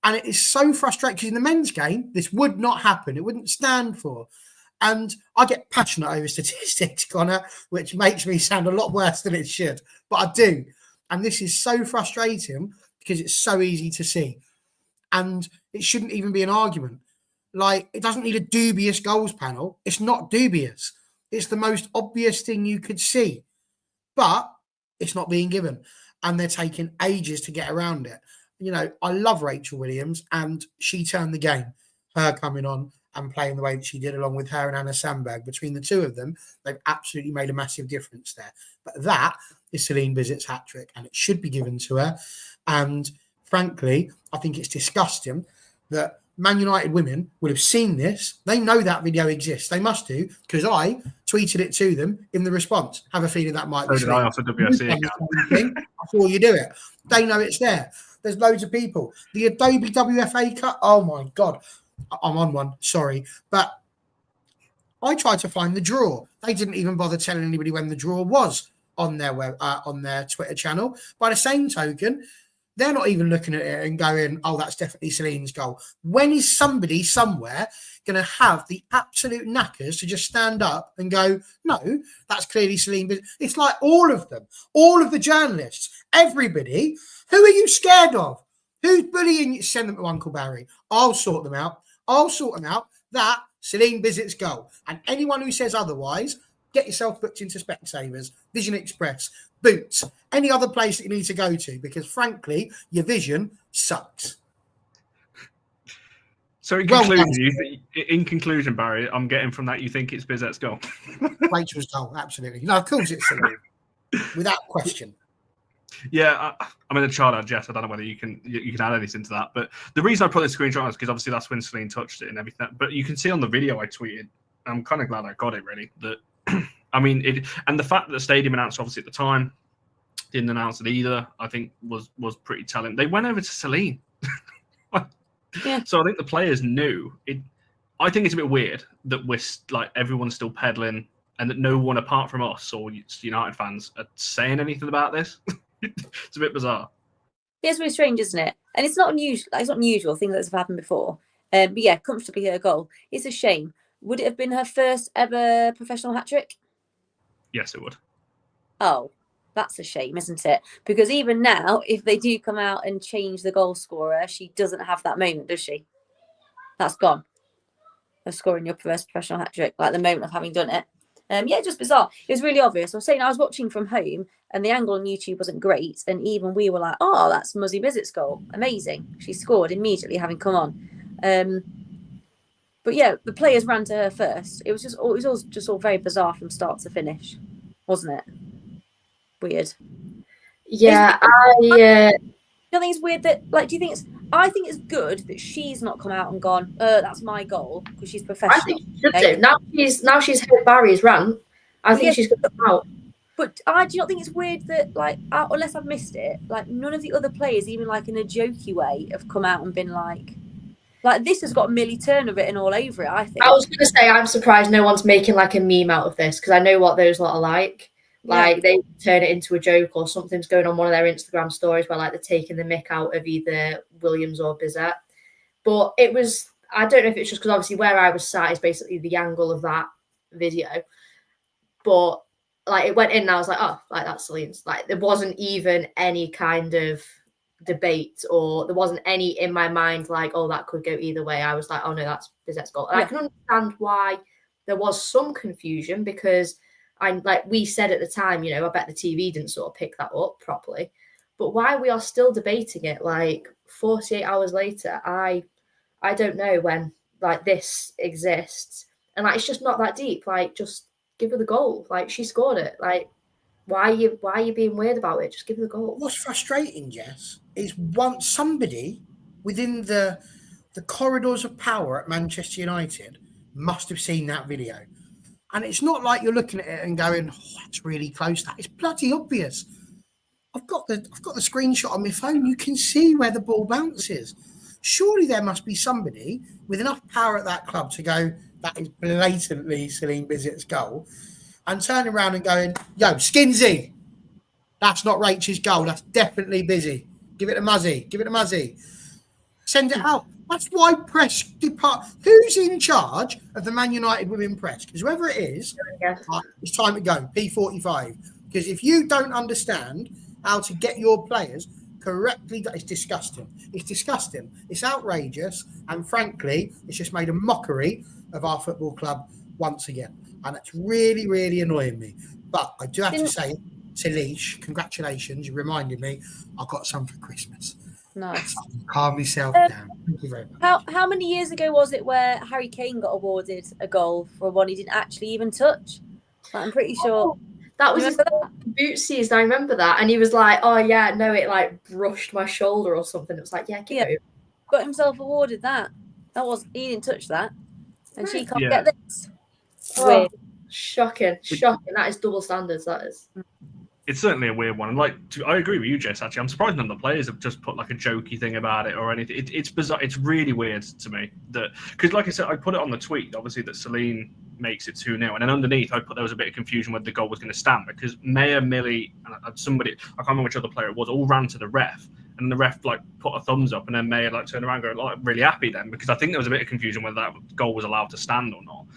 And it is so frustrating, because in the men's game, this would not happen. It wouldn't stand for. And I get passionate over statistics, Connor, which makes me sound a lot worse than it should. But I do. And this is so frustrating because it's so easy to see. And it shouldn't even be an argument. Like, it doesn't need a dubious goals panel. It's not dubious. It's the most obvious thing you could see. But it's not being given. And they're taking ages to get around it. You know, I love Rachel Williams, and she turned the game. Her coming on and playing the way that she did, along with her and Anna Sandberg. Between the two of them, they've absolutely made a massive difference there. But that is Celin Bizet's hat-trick, and it should be given to her. And frankly, I think it's disgusting that Man United women would have seen this. They know that video exists. They must do, because I tweeted it to them in the response. Have a feeling that might be so did I off the WFC account. Before you do it. They know it's there. There's loads of people. The Adobe WFA cut. Oh my God. I'm on one. Sorry. But I tried to find the draw. They didn't even bother telling anybody when the draw was on their on their Twitter channel. By the same token, they're not even looking at it and going, oh, that's definitely Celin's goal. When is somebody somewhere going to have the absolute knackers to just stand up and go, no, that's clearly Celin? It's like all of them, all of the journalists, everybody. Who are you scared of? Who's bullying you? Send them to Uncle Barry. I'll sort them out. I'll sort them out. That, Celin Bizet's goal. And anyone who says otherwise, get yourself booked into Specsavers, Vision Express, Boots, any other place that you need to go to, because frankly, your vision sucks. So in conclusion, Barry, I'm getting from that you think it's Bizet's goal. Rachel's goal, absolutely. No, of course it's Celin, without question. Yeah, I mean, the child had Jess. I don't know whether you can add anything to that, but the reason I put the screenshot is because obviously that's when Celin touched it and everything. But you can see on the video I tweeted, I'm kind of glad I got it really. That I mean, it, and the fact that the stadium announced obviously at the time didn't announce it either, I think was pretty telling. They went over to Celin. Yeah. So I think the players knew it. I think it's a bit weird that we're like everyone's still peddling and that no one apart from us or United fans are saying anything about this. It's a bit bizarre. Yeah, it's really strange, isn't it? And it's not unusual. It's not unusual. Things that have happened before. But yeah, comfortably her goal. It's a shame. Would it have been her first ever professional hat trick? Yes, it would. Oh, that's a shame, isn't it? Because even now, if they do come out and change the goal scorer, she doesn't have that moment, does she? That's gone. Of scoring your first professional hat trick, like the moment of having done it. Just bizarre. It was really obvious. I was saying I was watching from home and the angle on YouTube wasn't great. And even we were like, oh, that's Muzzy Bizet's goal. Amazing. She scored immediately having come on. But yeah, the players ran to her first. It was all very bizarre from start to finish, wasn't it? Weird. Yeah, Do you think it's weird that, like, I think it's good that she's not come out and gone, that's my goal, because she's professional. I think she should do. Now she's heard Barry's rant. I think she's going to come out. But I do not think it's weird that, like, unless I've missed it, like, none of the other players, even like in a jokey way, have come out and been like this has got Millie Turner written all over it, I think. I was going to say, I'm surprised no one's making like a meme out of this, because I know what those lot are like. Like, they turn it into a joke, or something's going on one of their Instagram stories where, like, they're taking the mick out of either Williams or Bizet. But it was, I don't know if it's just because obviously where I was sat is basically the angle of that video. But, like, it went in and I was like, oh, like, that's Celin's. Like, there wasn't even any kind of debate, or there wasn't any in my mind like, oh, that could go either way. I was like, oh, no, that's Bizet's goal. And I can understand why there was some confusion, because like we said at the time, I bet the TV didn't sort of pick that up properly. But why we are still debating it, like 48 hours later, I don't know when like this exists. And like, it's just not that deep. Like, just give her the goal. Like, she scored it. Like, why are you being weird about it? Just give her the goal. What's frustrating, Jess, is once somebody within the corridors of power at Manchester United must have seen that video. And it's not like you're looking at it and going, oh, that's really close. That is bloody obvious. I've got the screenshot on my phone. You can see where the ball bounces. Surely there must be somebody with enough power at that club to go, that is blatantly Celin Bizet's goal, and turn around and going, yo, Skinsy, that's not Rachel's goal. That's definitely Bizet. Give it to Muzzy. Give it to Muzzy. Send it out. That's why press depart. Who's in charge of the Man United women press? Because whoever it is, it's time to go. P45. Because if you don't understand how to get your players correctly, it's disgusting. It's disgusting. It's outrageous. And frankly, it's just made a mockery of our football club once again. And it's really, really annoying me. But I do have to say, to Leigh, congratulations. You reminded me I got some for Christmas. Nice. Calm myself down. Thank you very much. How many years ago was it where Harry Kane got awarded a goal for one he didn't actually even touch? Like, I'm pretty sure. That was his bootsies. I remember that. And he was like, oh, yeah, no, it like brushed my shoulder or something. It was like, yeah, got himself awarded that. He didn't touch that. And she can't get this. Oh, shocking. That is double standards, that is. It's certainly a weird one. And like, I agree with you, Jess, actually. I'm surprised none of the players have just put like a jokey thing about it or anything. It's bizarre. It's really weird to me that, because like I said, I put it on the tweet, obviously, that Celin makes it 2-0. And then underneath, I put there was a bit of confusion whether the goal was going to stand, because Maya, Millie, and somebody, I can't remember which other player it was, all ran to the ref. And the ref like put a thumbs up, and then Maya like turned around and go like really happy then, because I think there was a bit of confusion whether that goal was allowed to stand or not.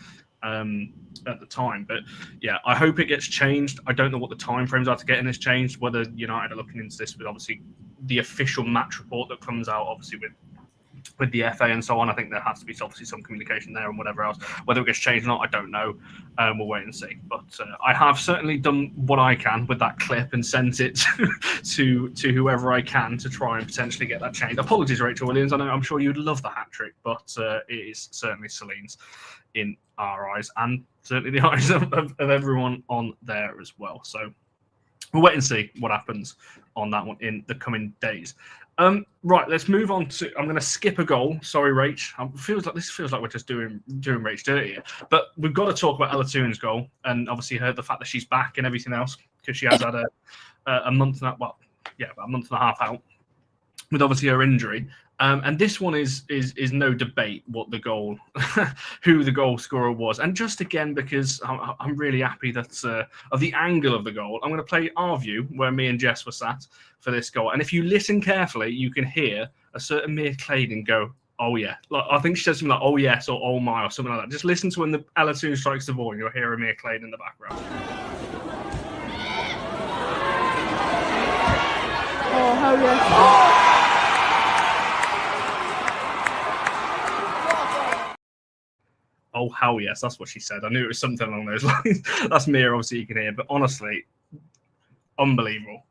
At the time, but yeah, I hope it gets changed. I don't know what the timeframes are to getting this changed, whether United are looking into this with obviously the official match report that comes out, obviously with the FA and so on. I think there has to be obviously some communication there and whatever else. Whether it gets changed or not, I don't know. We'll wait and see. But I have certainly done what I can with that clip and sent it to whoever I can to try and potentially get that changed. Apologies, Rachel Williams. I know I'm sure you'd love the hat trick, but it is certainly Celin's in our eyes, and certainly the eyes of everyone on there as well. So we'll wait and see what happens on that one in the coming days. Right, let's move on to. I'm going to skip a goal. Sorry, Rach. This feels like we're just doing Rach dirty here. But we've got to talk about Ella Toone's goal, and obviously the fact that she's back and everything else, because she has had a month and about a month and a half out with obviously her injury. And this one is no debate what the goal, who the goal scorer was. And just again, because I'm really happy that of the angle of the goal, I'm going to play our view where me and Jess were sat for this goal. And if you listen carefully, you can hear a certain Mia Claydon go, oh yeah. Like, I think she says something like, oh yes, or oh my, or something like that. Just listen to when the Ella Toone strikes the ball and you'll hear a Mia Claydon in the background. Oh, hell yeah. Oh, hell yes. That's what she said. I knew it was something along those lines. That's Mia, obviously, you can hear. But honestly, unbelievable.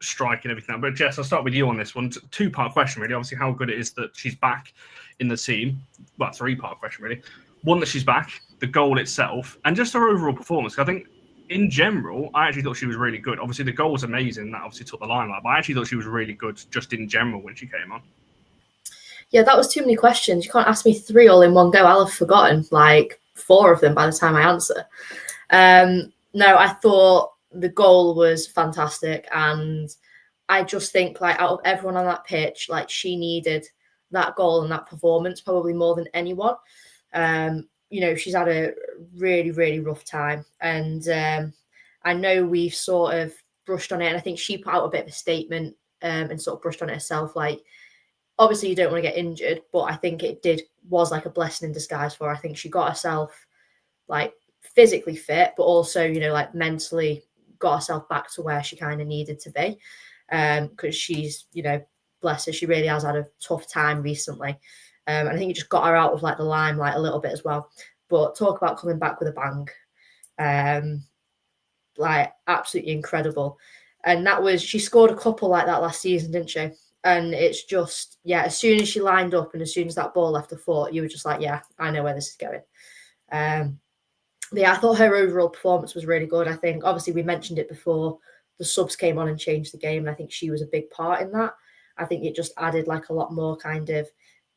Striking everything. But Jess, I'll start with you on this one. Two-part question, really. Obviously, how good it is that she's back in the team. Well, three-part question, really. One, that she's back, the goal itself, and just her overall performance. I think, in general, I actually thought she was really good. Obviously, the goal was amazing. That obviously took the limelight. But I actually thought she was really good just in general when she came on. Yeah, that was too many questions. You can't ask me 3 all in one go. I'll have forgotten like 4 of them by the time I answer. No, I thought the goal was fantastic. And I just think, like, out of everyone on that pitch, like, she needed that goal and that performance probably more than anyone. She's had a really, really rough time. And I know we've sort of brushed on it. And I think she put out a bit of a statement and sort of brushed on it herself, like, obviously, you don't want to get injured, but I think it was like a blessing in disguise for her. I think she got herself like physically fit, but also, like mentally got herself back to where she kind of needed to be. Because she's, bless her, she really has had a tough time recently. And I think it just got her out of like the limelight a little bit as well. But talk about coming back with a bang. Like absolutely incredible. And she scored a couple like that last season, didn't she? And it's just, as soon as she lined up and as soon as that ball left the foot, you were just like, yeah, I know where this is going. I thought her overall performance was really good. I think, obviously, we mentioned it before, the subs came on and changed the game. And I think she was a big part in that. I think it just added like a lot more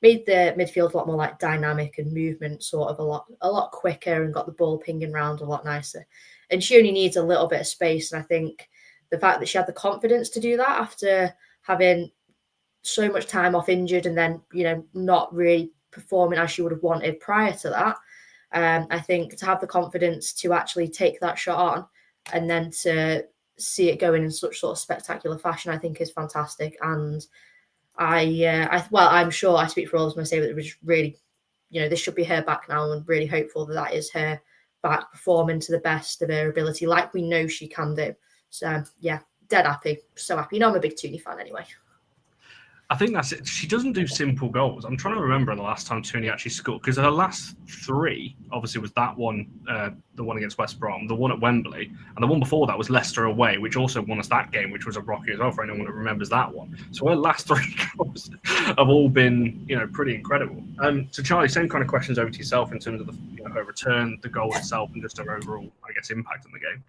made the midfield a lot more like dynamic and movement sort of a lot quicker and got the ball pinging around a lot nicer. And she only needs a little bit of space. And I think the fact that she had the confidence to do that after having so much time off injured and then, not really performing as she would have wanted prior to that. I think to have the confidence to actually take that shot on and then to see it going in such sort of spectacular fashion, I think is fantastic. And I'm sure I speak for all of us when I say that it was really, this should be her back now, and really hopeful that is her back performing to the best of her ability, like we know she can do. So yeah, dead happy, so happy. I'm a big Toone fan anyway. I think that's it. She doesn't do simple goals. I'm trying to remember the last time Toone actually scored, because her last 3 obviously was that one, the one against West Brom, the one at Wembley, and the one before that was Leicester away, which also won us that game, which was a rocky as well for anyone that remembers that one. So her last 3 goals have all been, pretty incredible. So Charlie, same kind of questions over to yourself in terms of the, her return, the goal itself, and just her overall, I guess, impact on the game.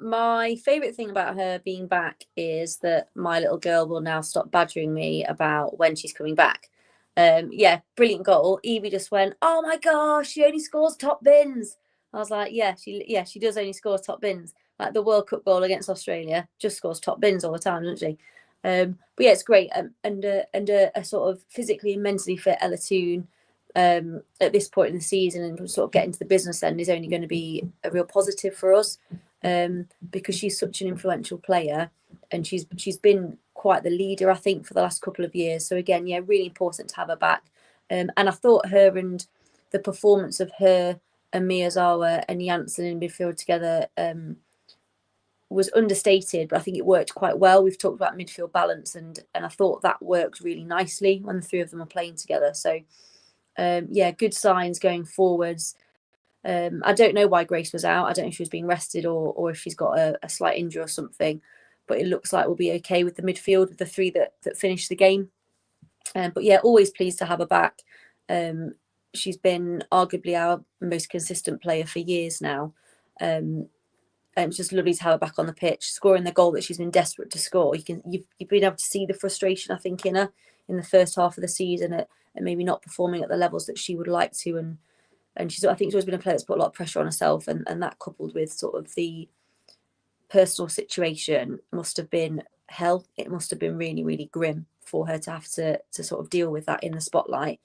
My favourite thing about her being back is that my little girl will now stop badgering me about when she's coming back. Brilliant goal. Evie just went, oh my gosh, she only scores top bins. I was like, she does only score top bins. Like the World Cup goal against Australia, just scores top bins all the time, doesn't she? But yeah, it's great. And a sort of physically and mentally fit Ella Toone at this point in the season and sort of getting to the business end is only going to be a real positive for us. Because she's such an influential player and she's been quite the leader, I think, for the last couple of years. So again, really important to have her back. And I thought her and the performance of her and Miyazawa and Janssen in midfield together was understated, but I think it worked quite well. We've talked about midfield balance and I thought that worked really nicely when the 3 of them are playing together. So good signs going forwards. I don't know why Grace was out. I don't know if she was being rested or if she's got a slight injury or something. But it looks like we'll be okay with the midfield with the 3 that finished the game. But yeah, always pleased to have her back. She's been arguably our most consistent player for years now. And it's just lovely to have her back on the pitch, scoring the goal that she's been desperate to score. You've been able to see the frustration, I think, in her in the first half of the season at maybe not performing at the levels that she would like to. And I think she's always been a player that's put a lot of pressure on herself, and that coupled with sort of the personal situation must have been hell. It must have been really, really grim for her to have to sort of deal with that in the spotlight.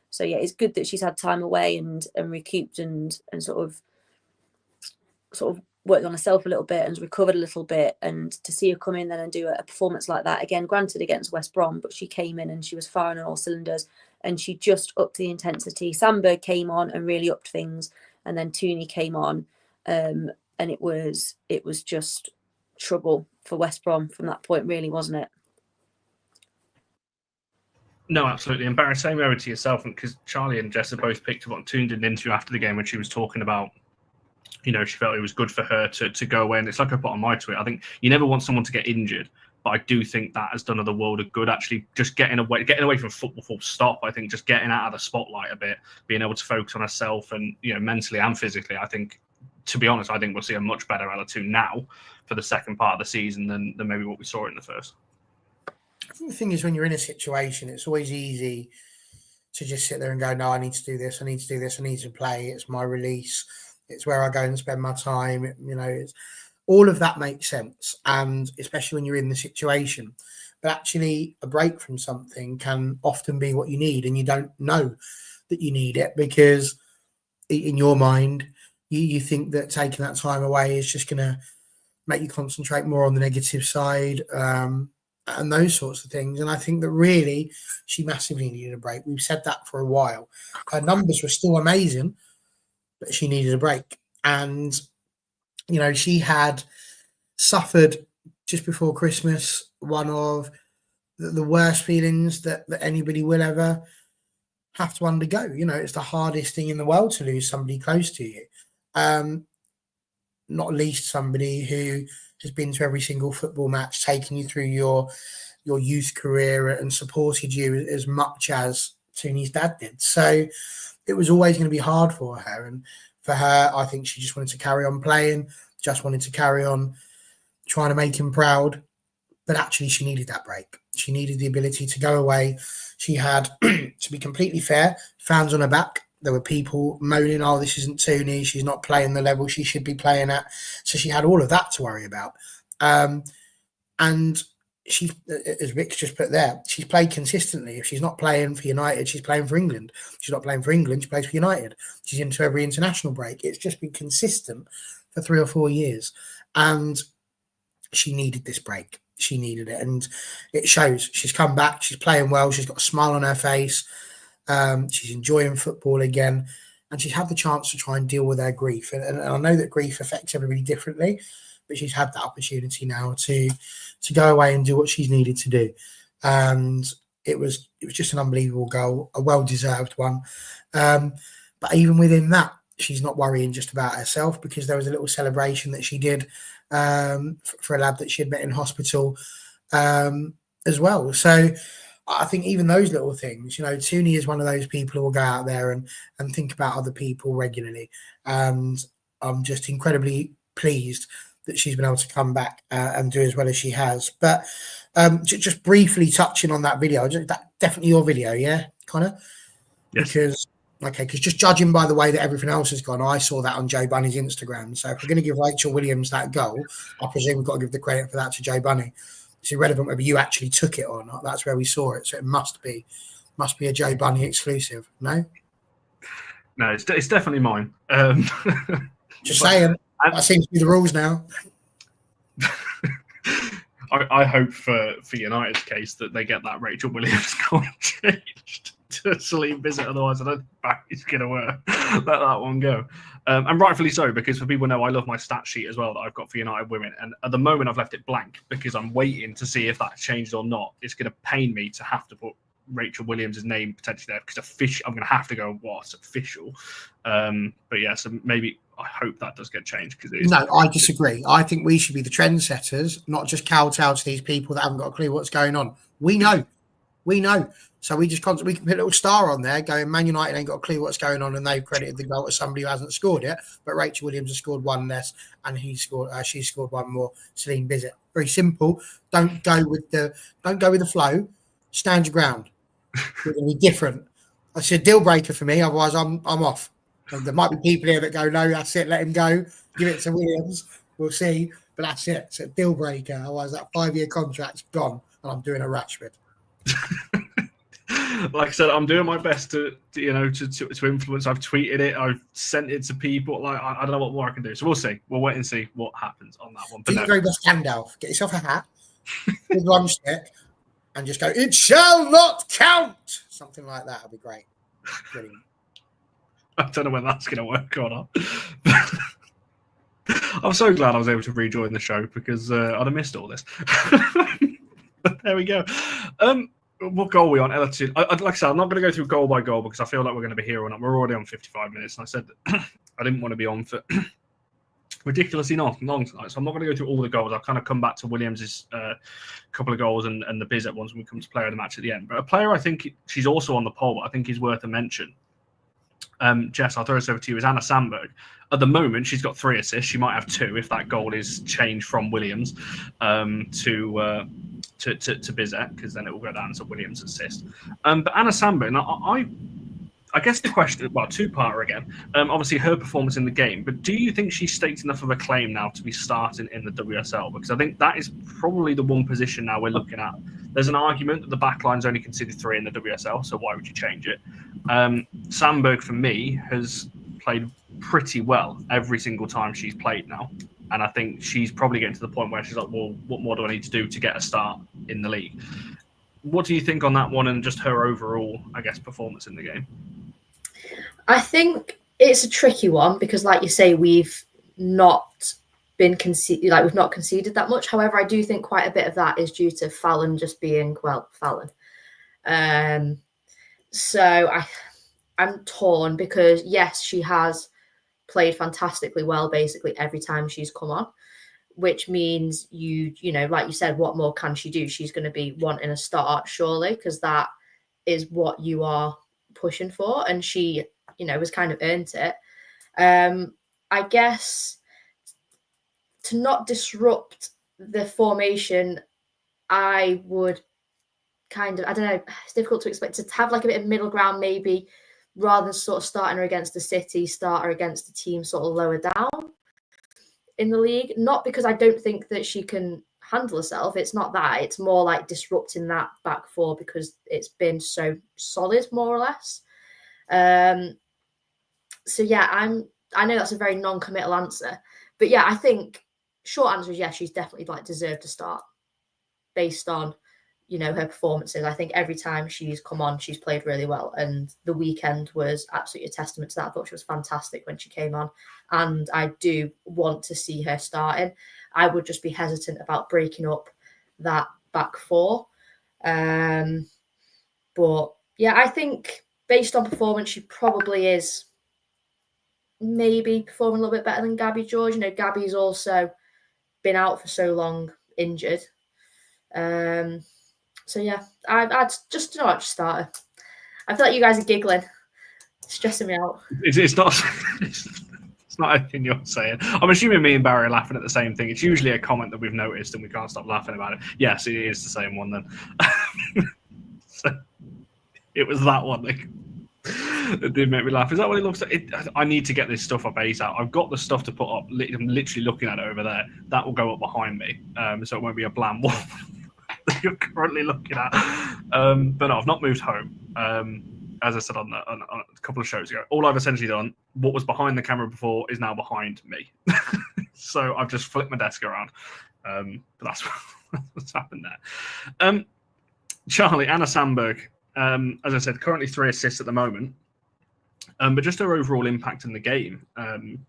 So yeah, it's good that she's had time away and recouped and sort of worked on herself a little bit and recovered a little bit. And to see her come in then and do a performance like that, again, granted against West Brom, but she came in and she was firing on all cylinders. And she just upped the intensity. Sandberg came on and really upped things, and then Toone came on, and it was just trouble for West Brom from that point, really, wasn't it? No, absolutely. And Barry, same over to yourself, because Charlie and Jess have both picked up on Toone did an interview after the game when she was talking about, she felt it was good for her to go away. And it's like I put on my tweet, I think you never want someone to get injured, but I do think that has done her the world of good, actually, just getting away from football full stop. I think just getting out of the spotlight a bit, being able to focus on herself and, mentally and physically. I think, to be honest, I think we'll see a much better Ella Toone now for the second part of the season than maybe what we saw in the first. I think the thing is, when you're in a situation, it's always easy to just sit there and go, no, I need to do this, I need to do this, I need to play. It's my release. It's where I go and spend my time. It's, all of that makes sense. And especially when you're in the situation. But actually, a break from something can often be what you need. And you don't know that you need it because in your mind, you think that taking that time away is just going to make you concentrate more on the negative side. And those sorts of things. And I think that really she massively needed a break. We've said that for a while. Her numbers were still amazing, but she needed a break. And, she had suffered just before Christmas one of the worst feelings that anybody will ever have to undergo. It's the hardest thing in the world to lose somebody close to you. Not least somebody who has been to every single football match, taken you through your youth career and supported you as much as Toone's dad did. So it was always going to be hard for her. And for her, I think she just wanted to carry on playing, just wanted to carry on trying to make him proud. But actually, she needed that break. She needed the ability to go away. She had, to be completely fair, fans on her back. There were people moaning, oh, this isn't Toone. She's not playing the level she should be playing at. So she had all of that to worry about. And she, as Rick's just put there, she's played consistently. If she's not playing for United, she's playing for England. If she's not playing for England, she plays for United. She's into every international break. It's just been consistent for 3 or 4 years. And she needed this break. She needed it. And it shows. She's come back. She's playing well. She's got a smile on her face. She's enjoying football again, and she's had the chance to try and deal with her grief. And I know that grief affects everybody differently, but she's had that opportunity now to go away and do what she's needed to do. And it was just an unbelievable goal, a well-deserved one. But even within that, she's not worrying just about herself, because there was a little celebration that she did for a lad that she had met in hospital as well. So I think even those little things, Toone is one of those people who will go out there and think about other people regularly. And I'm just incredibly pleased that she's been able to come back and do as well as she has. But just briefly touching on that video, that definitely your video, yeah, Connor? Yes. Because just judging by the way that everything else has gone, I saw that on Joe Bunny's Instagram. So if we're going to give Rachel Williams that goal, I presume we've got to give the credit for that to Joe Bunny. It's irrelevant whether you actually took it or not. That's where we saw it. So it must be a Joe Bunny exclusive. No, it's definitely mine. Just saying. That seems to be the rules now. I hope for United's case that they get that Rachel Williams goal changed to Celin Bizet. Otherwise, I don't think Barry's going to let that one go. And rightfully so, because for people who know, I love my stat sheet as well that I've got for United women. And at the moment, I've left it blank because I'm waiting to see if that's changed or not. It's going to pain me to have to put Rachel Williams' name potentially there because I'm going to have to go, what's official? But yeah, so maybe I hope that does get changed. No, I disagree. I think we should be the trendsetters, not just kowtow to these people that haven't got a clue what's going on. We know. So we can put a little star on there going, Man United ain't got a clue what's going on, and they've credited the goal to somebody who hasn't scored it. But Rachel Williams has scored one less, and she scored one more. Celin Bizet. Very simple. Don't go with the flow. Stand your ground. We're going to be different. It's a deal breaker for me. Otherwise, I'm off. And there might be people here that go, no, that's it. Let him go. Give it to Williams. We'll see. But that's it. It's a deal breaker. Otherwise, that 5-year contract's gone, and I'm doing a Rashford. Like I said, I'm doing my best to influence. I've tweeted it. I've sent it to people. Like I don't know what more I can do. So we'll see. We'll wait and see what happens on that one. Do your very best, Gandalf. Get yourself a hat, with one stick, and just go, it shall not count. Something like that would be great. Brilliant. I don't know when that's going to work or not. I'm so glad I was able to rejoin the show because I'd have missed all this. But there we go. What goal are we on? Ella Toone. Like I said, I'm not going to go through goal by goal because I feel like we're going to be here or not. We're already on 55 minutes, and I said that I didn't want to be on for ridiculously long tonight, so I'm not going to go through all the goals. I'll kind of come back to Williams' couple of goals and the Bizet ones when we come to player of the match at the end. But a player, I think she's also on the poll, but I think is worth a mention. Jess, I'll throw this over to you, is Anna Sandberg. At the moment, she's got 3 assists. She might have 2 if that goal is changed from Williams to Bizet, because then it will go down as a Williams assist. But Anna Sandberg, I guess the question, well, two-parter again. Obviously, her performance in the game, but do you think she stakes enough of a claim now to be starting in the WSL? Because I think that is probably the one position now we're looking at. There's an argument that the backline's only considered 3 in the WSL, so why would you change it? Sandberg, for me, has played pretty well every single time she's played now. And I think she's probably getting to the point where she's like, well, what more do I need to do to get a start in the league? What do you think on that one and just her overall, I guess, performance in the game? I think it's a tricky one because, like you say, we've not conceded that much. However, I do think quite a bit of that is due to Fallon just being, well, Fallon. So I'm torn because, yes, she has played fantastically well basically every time she's come on, which means you know, like you said, what more can she do? She's going to be wanting a start, surely, because that is what you are pushing for. And she, you know, has kind of earned it. I guess to not disrupt the formation, I would kind of, I don't know, it's difficult to expect to have like a bit of middle ground maybe, rather than sort of starting her against the City, start her against the team sort of lower down in the league. Not because I don't think that she can handle herself. It's not that. It's more like disrupting that back four because it's been so solid, more or less. So yeah, I know that's a very non-committal answer, but yeah, I think short answer is yes, she's definitely like deserved to start based on, you know, her performances. I think every time she's come on, she's played really well, and the weekend was absolutely a testament to that. I thought she was fantastic when she came on, and I do want to see her starting. I would just be hesitant about breaking up that back four. But yeah, I think based on performance, she probably is maybe performing a little bit better than Gabby George. You know, Gabby's also been out for so long, injured. So yeah, I'd just start her. I feel like you guys are giggling, stressing me out. It's not. It's not anything you're saying. I'm assuming me and Barry are laughing at the same thing. It's usually a comment that we've noticed and we can't stop laughing about it. Yes, it is the same one then. So it was that one that did make me laugh. Is that what it looks like? I need to get this stuff up ASAP. I've got the stuff to put up. I'm literally looking at it over there. That will go up behind me, so it won't be a bland wall that you're currently looking at. But no, I've not moved home. As I said on a couple of shows ago, all I've essentially done, what was behind the camera before is now behind me. So I've just flipped my desk around. But that's what's happened there. Charlie, Anna Sandberg, as I said, currently 3 assists at the moment. But just her overall impact in the game,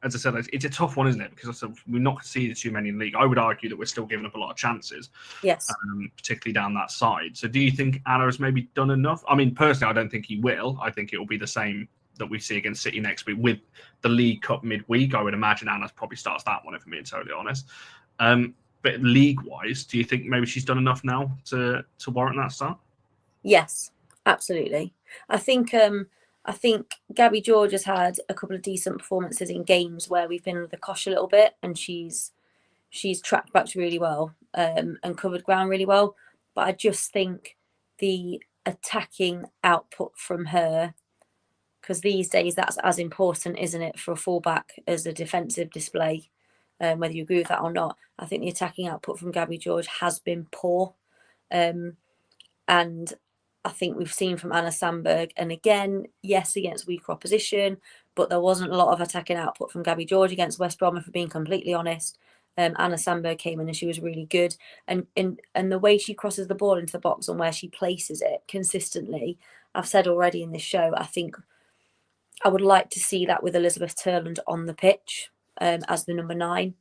as I said, it's a tough one, isn't it? Because we're not conceded too many in the league. I would argue that we're still giving up a lot of chances, yes, particularly down that side. So do you think Anna has maybe done enough? I mean, personally, I don't think he will. I think it will be the same that we see against City next week with the League Cup midweek. I would imagine Anna probably starts that one, if I'm being totally honest. But league-wise, do you think maybe she's done enough now to warrant that start? Yes, absolutely. I think Gabby George has had a couple of decent performances in games where we've been under the cosh a little bit, and she's tracked back really well and covered ground really well. But I just think the attacking output from her, because these days that's as important, isn't it, for a fullback as a defensive display, whether you agree with that or not. I think the attacking output from Gabby George has been poor. And I think we've seen from Anna Sandberg, and again, yes, against weaker opposition, but there wasn't a lot of attacking output from Gabby George against West Brom, if we're being completely honest. Anna Sandberg came in and she was really good. And the way she crosses the ball into the box and where she places it consistently, I've said already in this show, I think I would like to see that with Elizabeth Turland on the pitch as the number 9.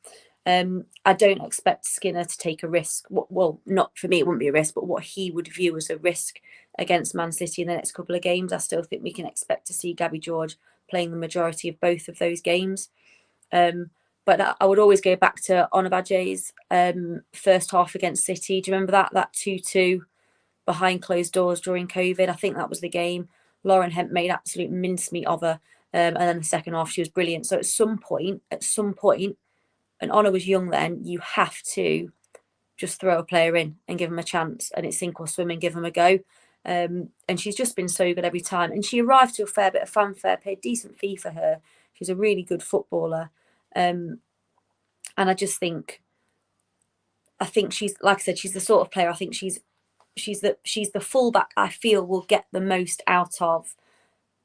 I don't expect Skinner to take a risk. Well, not for me, it wouldn't be a risk, but what he would view as a risk against Man City in the next couple of games. I still think we can expect to see Gabby George playing the majority of both of those games. But I would always go back to Onabaje's first half against City. Do you remember that 2-2 behind closed doors during COVID? I think that was the game. Lauren Hemp made absolute mincemeat of her. And then the second half, she was brilliant. So at some point, and Honor was young then, you have to just throw a player in and give them a chance, and it's sink or swim and give them a go. And she's just been so good every time. And she arrived to a fair bit of fanfare, paid decent fee for her. She's a really good footballer. And I just think, she's, like I said, she's the sort of player, I think she's the fullback I feel will get the most out of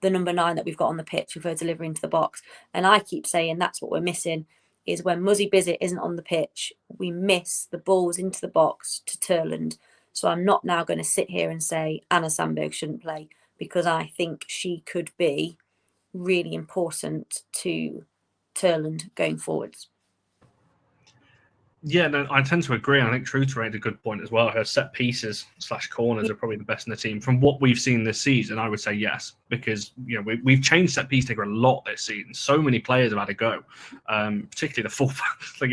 the number 9 that we've got on the pitch with her delivering to the box. And I keep saying that's what we're missing, is when Muzzy Bizet isn't on the pitch, we miss the balls into the box to Turland. So I'm not now going to sit here and say Anna Sandberg shouldn't play, because I think she could be really important to Turland going forwards. Yeah, no, I tend to agree. I think Truter made a good point as well. Her set pieces / corners are probably the best in the team. From what we've seen this season, I would say yes, because we've changed set piece taker a lot this season. So many players have had a go, particularly the fullbacks. Like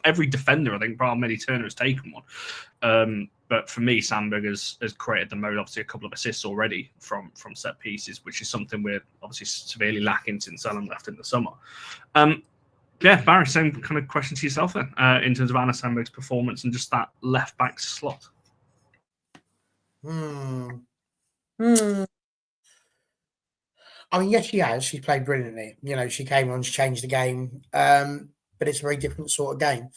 every defender, I think, bar Melly Turner has taken one. But for me, Sandberg has created the most. Obviously, a couple of assists already from set pieces, which is something we're obviously severely lacking since Celin left in the summer. Yeah, Barry, same kind of question to yourself then, in terms of Anna Sandberg's performance and just that left back slot. I mean, yes, she has. She's played brilliantly. She came on, she changed the game, but it's a very different sort of game.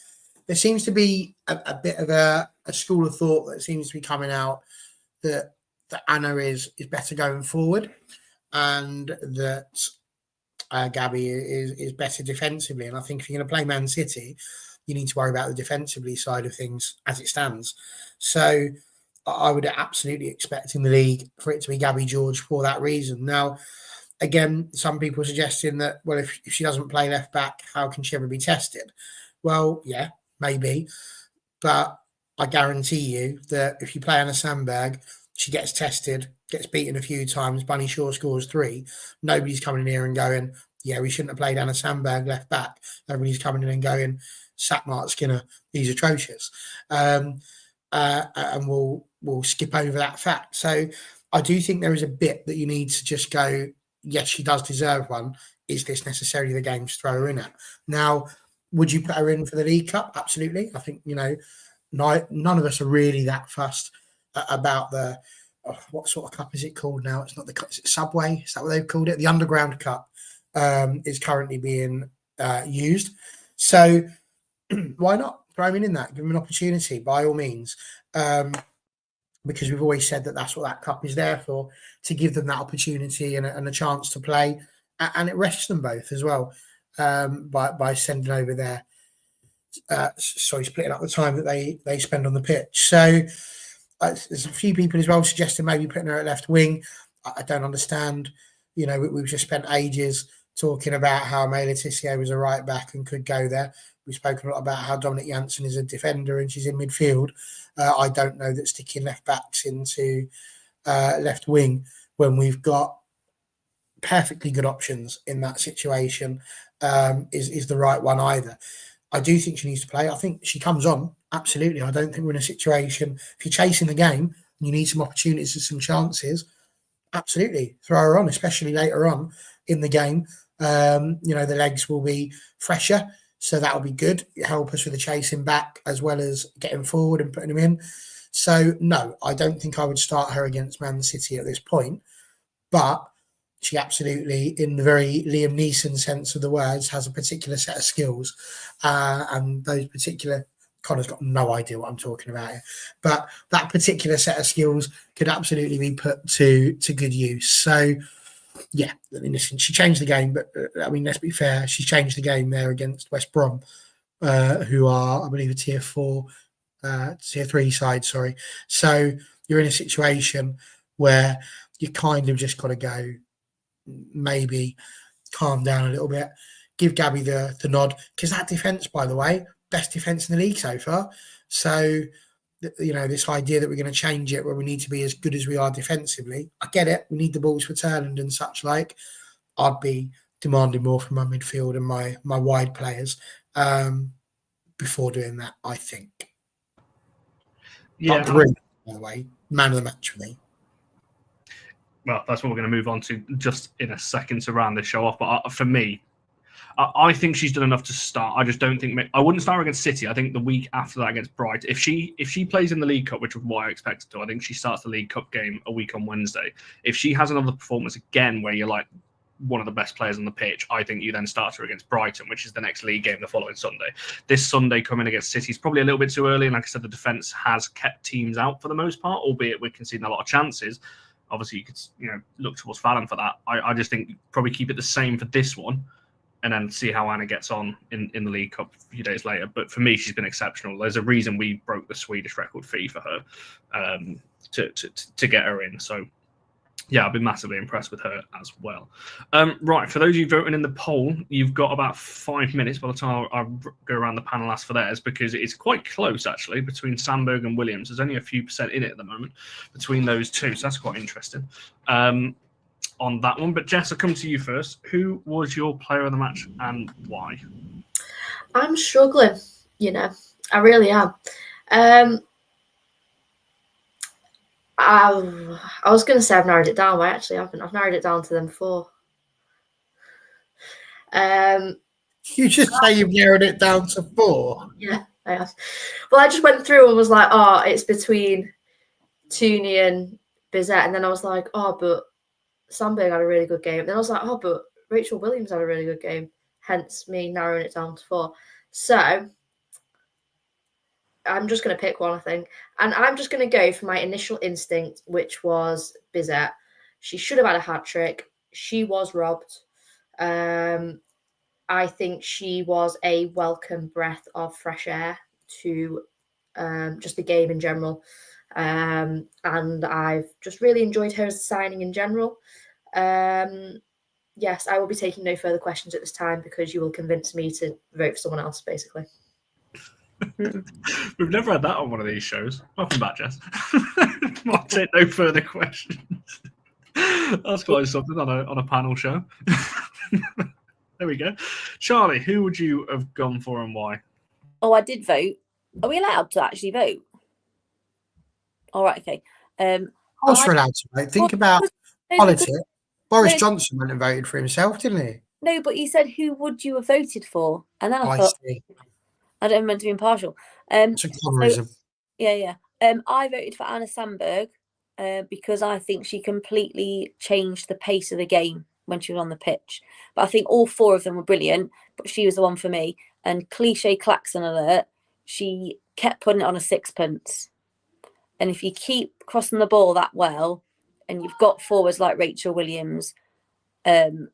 There seems to be a bit of a school of thought that seems to be coming out that Anna is better going forward, and that Gabby is better defensively. And I think if you're going to play Man City, you need to worry about the defensively side of things as it stands. So I would absolutely expect in the league for it to be Gabby George for that reason. Now, again, some people are suggesting that, well, if she doesn't play left back, how can she ever be tested? Well, yeah, maybe. But I guarantee you that if you play Anna Sandberg, she gets tested, gets beaten a few times, Bunny Shaw scores 3. Nobody's coming in here and going, yeah, we shouldn't have played Anna Sandberg left back. Everybody's coming in and going, sack Mark Skinner, he's atrocious. And we'll skip over that fact. So I do think there is a bit that you need to just go, yes, she does deserve one. Is this necessarily the game to throw her in at? Now, would you put her in for the League Cup? Absolutely. I think, none of us are really that fussed about the what sort of cup is it called now? It's not the cup. Is it Subway? Is that what they've called it? The Underground Cup is currently being used. So why not throw him in that? Give him an opportunity by all means, because we've always said that that's what that cup is there for, to give them that opportunity and a chance to play, and it rests them both as well by sending over their splitting up the time that they spend on the pitch. So. There's a few people as well suggesting maybe putting her at left wing. I don't understand. We've just spent ages talking about how May Letitia was a right back and could go there. We've spoken a lot about how Dominic Janssen is a defender and she's in midfield. I don't know that sticking left backs into left wing when we've got perfectly good options in that situation is the right one either. I do think she needs to play. I think she comes on. Absolutely. I don't think we're in a situation, if you're chasing the game and you need some opportunities and some chances, absolutely throw her on, especially later on in the game. The legs will be fresher, so that'll be good. Help us with the chasing back as well as getting forward and putting them in. So, no, I don't think I would start her against Man City at this point, but she absolutely, in the very Liam Neeson sense of the words, has a particular set of skills, and those particular... Connor's got no idea what I'm talking about here, but that particular set of skills could absolutely be put to good use. So, yeah, listen, she changed the game, but let's be fair, she's changed the game there against West Brom, who are, I believe, a tier 3 side. Sorry. So you're in a situation where you kind of just got to go, maybe calm down a little bit, give Gabby the nod, because that defence, by the way, best defence in the league so far. So, this idea that we're going to change it where we need to be as good as we are defensively, I get it. We need the balls for Turland and such like. I'd be demanding more from my midfield and my wide players before doing that, I think. Yeah. But Bruno, by the way, man of the match for me. Well, that's what we're going to move on to just in a second to round this show off. But for me, I think she's done enough to start. I just don't think I wouldn't start her against City. I think the week after that against Brighton, if she plays in the League Cup, which is what I expected to, I think she starts the League Cup game a week on Wednesday. If she has another performance again where you're like one of the best players on the pitch, I think you then start her against Brighton, which is the next league game the following Sunday. This Sunday coming against City is probably a little bit too early, and like I said, the defence has kept teams out for the most part, albeit we're conceding a lot of chances. Obviously, you could look towards Fallon for that. I just think probably keep it the same for this one, and then see how Anna gets on in the League Cup a few days later. But for me, she's been exceptional. There's a reason we broke the Swedish record fee for her to get her in. So, yeah, I've been massively impressed with her as well. Right, for those of you voting in the poll, you've got about 5 minutes by the time I go around the panel, ask for theirs, because it's quite close, actually, between Sandberg and Williams. There's only a few percent in it at the moment between those two, so that's quite interesting on that one. But Jess, I'll come to you first. Who was your player of the match and why? I'm struggling, I really am. I was going to say I've narrowed it down, but I actually haven't. I've narrowed it down to them 4. You just say you've narrowed it down to 4? Yeah, I have. Well, I just went through and was like, it's between Toone and Bizet. And then I was like, but Sandberg had a really good game. Then I was like, but Rachel Williams had a really good game. Hence me narrowing it down to 4. So I'm just going to pick one, I think. And I'm just going to go for my initial instinct, which was Bizet. She should have had a hat-trick. She was robbed. I think she was a welcome breath of fresh air to just the game in general. And I've just really enjoyed her as a signing in general. Yes, I will be taking no further questions at this time because you will convince me to vote for someone else, basically. We've never had that on one of these shows. Welcome back, Jess. I'll take no further questions. That's quite something on a panel show. There we go. Charlie, who would you have gone for and why? Oh, I did vote. Are we allowed to actually vote? All right, okay. Of course we're allowed to vote. Think about politics. Boris Johnson went and voted for himself, didn't he? No, but he said, who would you have voted for? And then I thought, I don't meant to be impartial. It's a colorism. Yeah. I voted for Anna Sandberg because I think she completely changed the pace of the game when she was on the pitch. But I think all 4 of them were brilliant, but she was the one for me. And cliche klaxon alert, she kept putting it on a sixpence. And if you keep crossing the ball that well, and you've got forwards like Rachel Williams, you're going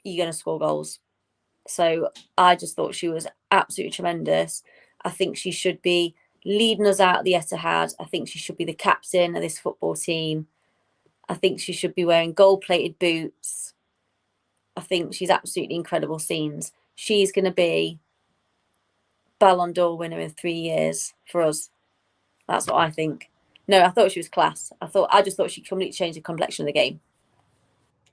to score goals. So I just thought she was absolutely tremendous. I think she should be leading us out at the Etihad. I think she should be the captain of this football team. I think she should be wearing gold-plated boots. I think she's absolutely incredible scenes. She's going to be Ballon d'Or winner in 3 years for us. That's what I think. No, I thought she was class. I just thought she completely changed the complexion of the game.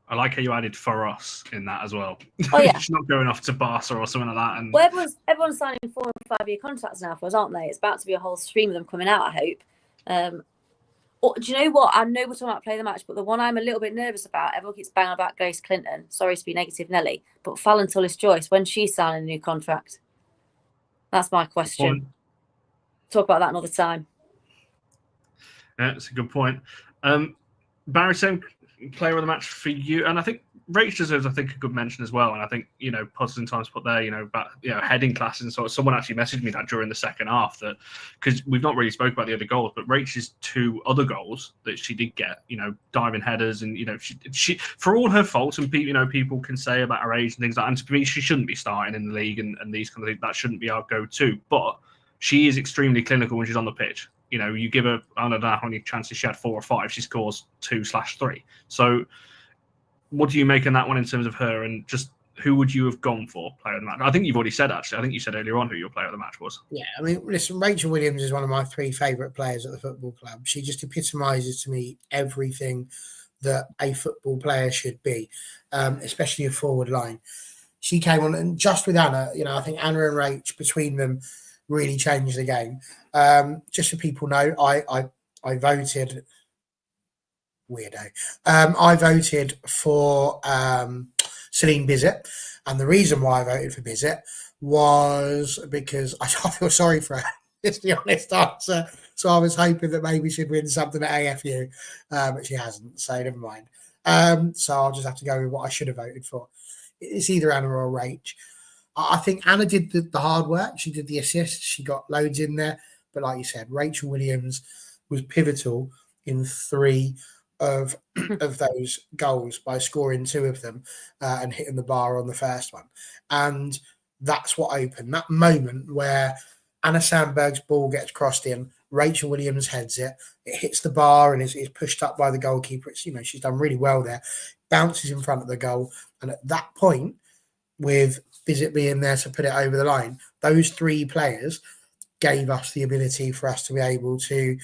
I like how you added for us in that as well. Oh, yeah. She's not going off to Barca or something like that. And well, everyone's signing 4 and 5 year contracts now for us, aren't they? It's about to be a whole stream of them coming out, I hope. Do you know what? I know we're talking about play the match, but the one I'm a little bit nervous about, everyone keeps banging about Grace Clinton. Sorry to be negative, Nelly, but Fallon tullis-joyce, when she's signing a new contract? That's my question. Talk about that another time. Yeah, that's a good point. Barry, same player of the match for you, and I think Rach deserves, a good mention as well. And I think Pods and Times put there, about heading classes and so. Someone actually messaged me that during the second half that because we've not really spoke about the other goals, but Rach's 2 other goals that she did get, diving headers, and she for all her faults, and people can say about her age and things like that. And to me, she shouldn't be starting in the league and these kind of things. That shouldn't be our go-to. But she is extremely clinical when she's on the pitch. You give her, I don't know how many chances she had, 4 or 5, she scores 2/3. So what do you make in that one in terms of her and just who would you have gone for player of the match? I think you've already said, actually. I think you said earlier on who your player of the match was. Yeah, I mean, listen, Rachel Williams is one of my 3 favourite players at the football club. She just epitomises to me everything that a football player should be, especially a forward line. She came on, and just with Anna, I think Anna and Rach, between them, really changed the game. Just so people know, I voted... Weirdo. I voted for Celin Bizet, and the reason why I voted for Bizet was because I feel sorry for her. It's the honest answer. So I was hoping that maybe she'd win something at AFU, but she hasn't. So never mind. So I'll just have to go with what I should have voted for. It's either Anna or Rach. I think Anna did the hard work. She did the assists. She got loads in there. But like you said, Rachel Williams was pivotal in 3 of those goals by scoring 2 of them and hitting the bar on the first one. And that's what opened that moment where Anna Sandberg's ball gets crossed in, Rachel Williams heads it, it hits the bar and is pushed up by the goalkeeper. It's, she's done really well there, bounces in front of the goal. And at that point, with Bizet being there to put it over the line, those 3 players gave us the ability for us to be able to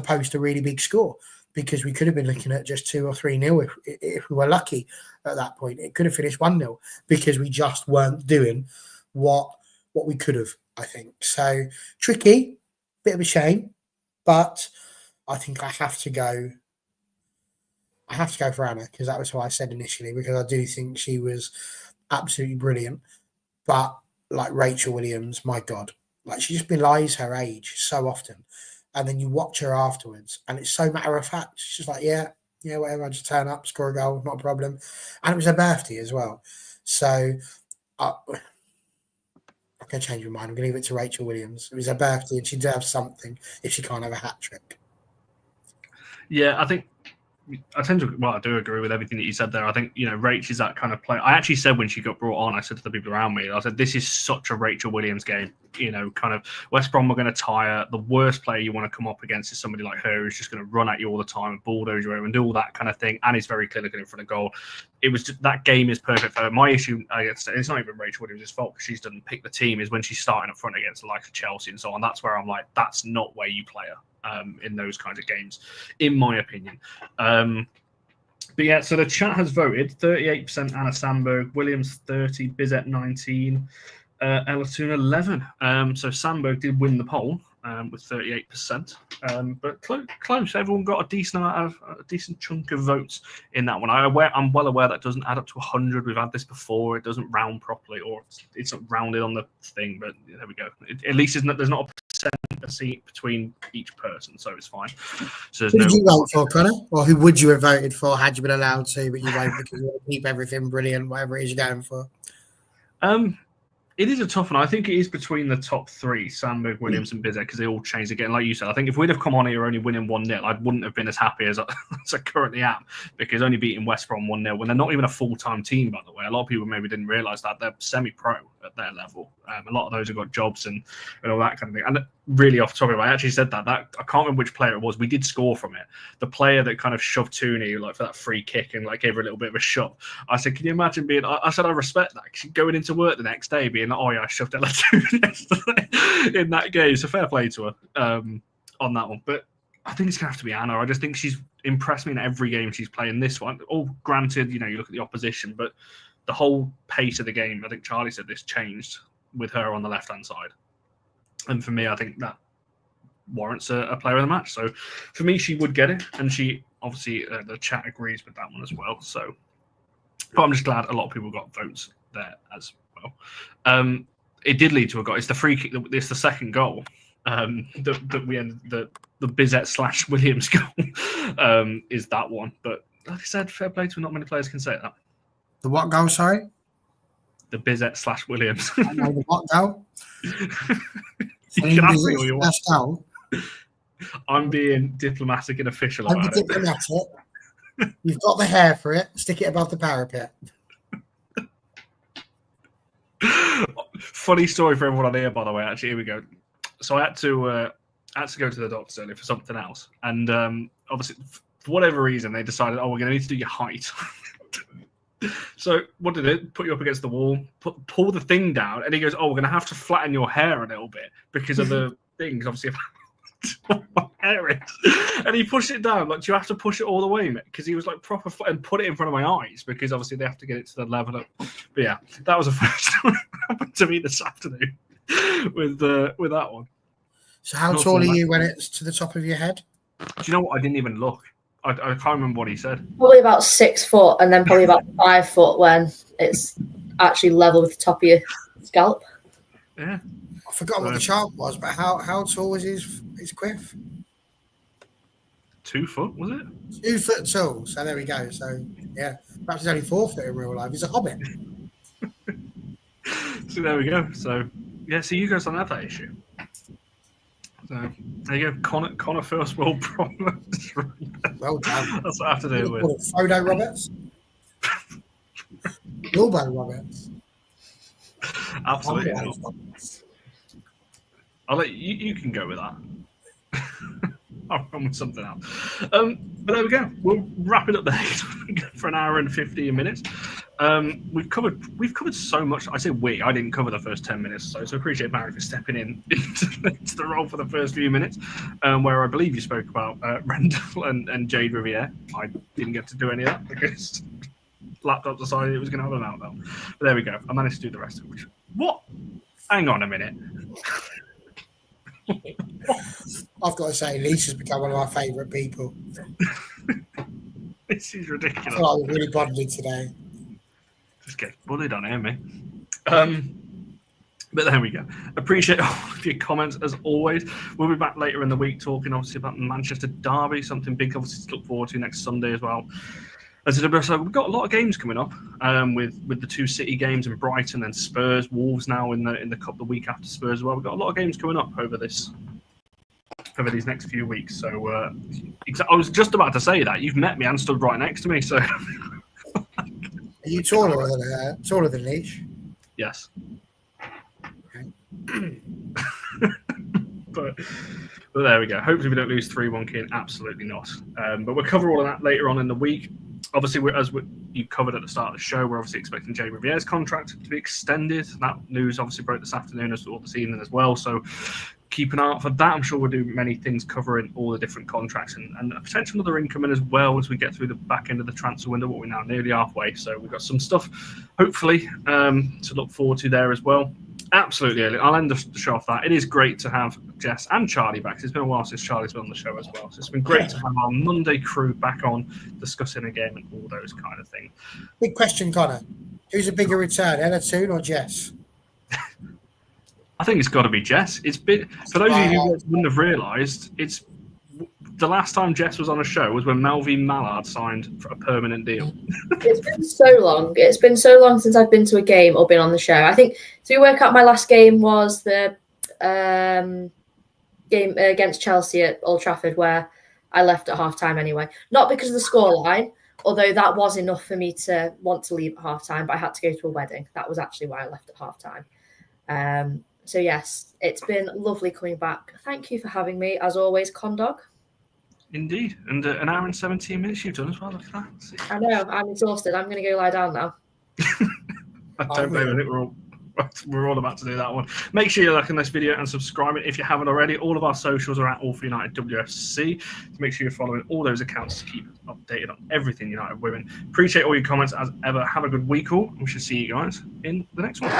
post a really big score, because we could have been looking at just 2 or 3-0 if we were lucky at that point. It could have finished 1-0 because we just weren't doing what we could have, I think. So tricky, bit of a shame, but I think I have to go for Anna, because that was what I said initially, because I do think she was absolutely brilliant. But like Rachel Williams, my God, like she just belies her age so often. And then you watch her afterwards, and it's so matter of fact. She's just like, yeah, whatever. I just turn up, score a goal, not a problem. And it was her birthday as well. So I'm going to change my mind. I'm going to leave it to Rachel Williams. It was her birthday, and she deserves something if she can't have a hat trick. Yeah, I think I do agree with everything that you said there. I think, Rach is that kind of player. I actually said when she got brought on, I said to the people around me, I said, this is such a Rachel Williams game. Kind of West Brom are going to tire. The worst player you want to come up against is somebody like her who's just going to run at you all the time and bulldoze you over and do all that kind of thing. And is very clinical in front of goal. It was just, that game is perfect for her. My issue, it's not even Rachel Williams' fault because she doesn't pick the team, is when she's starting up front against the likes of Chelsea and so on. That's where I'm like, that's not where you play her. In those kinds of games, in my opinion. But yeah, so the chat has voted 38% Anna Sandberg, Williams 30, Bizet 19, Ella Toone 11. So Sandberg did win the poll with 38%, but close. Everyone got a decent chunk of votes in that one. I'm well aware that doesn't add up to 100. We've had this before. It doesn't round properly, or it's not rounded on the thing. But there we go. At least there's not a seat between each person, so it's fine. So who did you vote for, Connor? Or who would you have voted for had you been allowed to, but you won't because you want to keep everything brilliant, whatever it is you're going for? It is a tough one. I think it is between the top 3, Sandberg, Williams, and Bizet, because they all changed again. Like you said, I think if we'd have come on here only winning 1-0, I wouldn't have been as happy as I currently am, because only beating West Brom 1-0 when they're not even a full-time team, by the way. A lot of people maybe didn't realise that. They're semi-pro at their level. A lot of those have got jobs and all that kind of thing. And really off the top of it, I actually said that I can't remember which player it was. We did score from it. The player that kind of shoved Tooney for that free kick and gave her a little bit of a shove. I said, can you imagine being? I said, I respect that. Cause going into work the next day being like, oh yeah, I shoved Ella Toone yesterday in that game. So fair play to her on that one. But I think it's gonna have to be Anna. I just think she's impressed me in every game she's playing. This one, all granted, you look at the opposition, but the whole pace of the game, I think Charlie said this, changed with her on the left-hand side. And for me, I think that warrants a player of the match. So for me, she would get it. And she, obviously, the chat agrees with that one as well. So, but I'm just glad a lot of people got votes there as well. It did lead to a goal. It's the free kick. It's the second goal that we ended, the Bizet/Williams goal is that one. But like I said, fair play to her. Not many players can say that. The what goal, sorry? The Bizet/Williams. I know the what goal? You can ask me all you want. Goal. I'm being diplomatic and official about it. Diplomatic. You've got the hair for it. Stick it above the parapet. Funny story for everyone on here, by the way. Actually, here we go. So I had to go to the doctor earlier for something else, and obviously for whatever reason they decided, we're going to need to do your height. So what did it? Put you up against the wall, pull the thing down, and he goes, "Oh, we're going to have to flatten your hair a little bit because of the things, obviously." My hair is. And he pushed it down. Like, do you have to push it all the way, mate? Because he was like proper and put it in front of my eyes because obviously they have to get it to the level up. But yeah, that was the first time it happened to me this afternoon with that one. So how tall are you when it's to the top of your head? Do you know what? I didn't even look. I can't remember what he said. Probably about 6 foot, and then probably about 5 foot when it's actually level with the top of your scalp. Yeah. I forgot what the chart was, but how tall was his quiff? 2 foot, was it? 2 foot tall. So there we go. So yeah, perhaps he's only 4 foot in real life. He's a hobbit. So there we go. So yeah, so you guys don't have that issue. So there you go. Connor first world problems. Well done. That's what I have to do with. Frodo Roberts. Bilbo Roberts. Absolutely not. I'll let you can go with that. I'll run with something else. But there we go. We'll wrap it up there for an hour and 15 minutes. We've covered so much. I say we. I didn't cover the first 10 minutes, so appreciate Barry for stepping in into the role for the first few minutes, where I believe you spoke about Rendell and Jade Riviere. I didn't get to do any of that because laptop decided it was going to have a meltdown. But there we go. I managed to do the rest of it. What? Hang on a minute. I've got to say, Lisa's become one of my favourite people. This is ridiculous. I feel like we're really bonded today. Just get bullied on here, mate. But there we go. Appreciate all of your comments as always. We'll be back later in the week talking obviously about the Manchester Derby, something big obviously to look forward to next Sunday as well. As a WSO, we've got a lot of games coming up with the 2 City games and Brighton and Spurs, Wolves now in the cup the week after Spurs as well. We've got a lot of games coming up over these next few weeks. So I was just about to say that you've met me and stood right next to me. So are you taller than Leigh? Yes. but there we go. Hopefully we don't lose 3-1 Keane. Absolutely not. But we'll cover all of that later on in the week. Obviously, you covered at the start of the show, we're obviously expecting Jay Riviere's contract to be extended. That news obviously broke this afternoon or this evening as well. So keep an eye out for that. I'm sure we'll do many things covering all the different contracts and a potential other incoming as well as we get through the back end of the transfer window, what we're now nearly halfway. So we've got some stuff, hopefully, to look forward to there as well. Absolutely. I'll end the show off that. It is great to have Jess and Charlie back. It's been a while since Charlie's been on the show as well. So it's been great to have our Monday crew back on discussing a game and all those kind of things. Big question, Connor. Who's a bigger return, Ella Toone or Jess? I think it's got to be Jess. It's been, for those of you who wouldn't have realised, it's the last time Jess was on a show was when Melvin Mallard signed for a permanent deal. It's been so long. It's been so long since I've been to a game or been on the show. I think to work out my last game was the game against Chelsea at Old Trafford, where I left at half-time anyway. Not because of the scoreline, although that was enough for me to want to leave at half-time, but I had to go to a wedding. That was actually why I left at half-time. So yes, it's been lovely coming back. Thank you for having me, as always, Condog. Indeed. And an hour and 17 minutes you've done as well. Look at that. I know. I'm exhausted. I'm going to go lie down now. I don't blame it. We're all about to do that one. Make sure you're liking this video and subscribing if you haven't already. All of our socials are at allforunitedwfc. So make sure you're following all those accounts to keep updated on everything United Women. Appreciate all your comments as ever. Have a good week all. We should see you guys in the next one.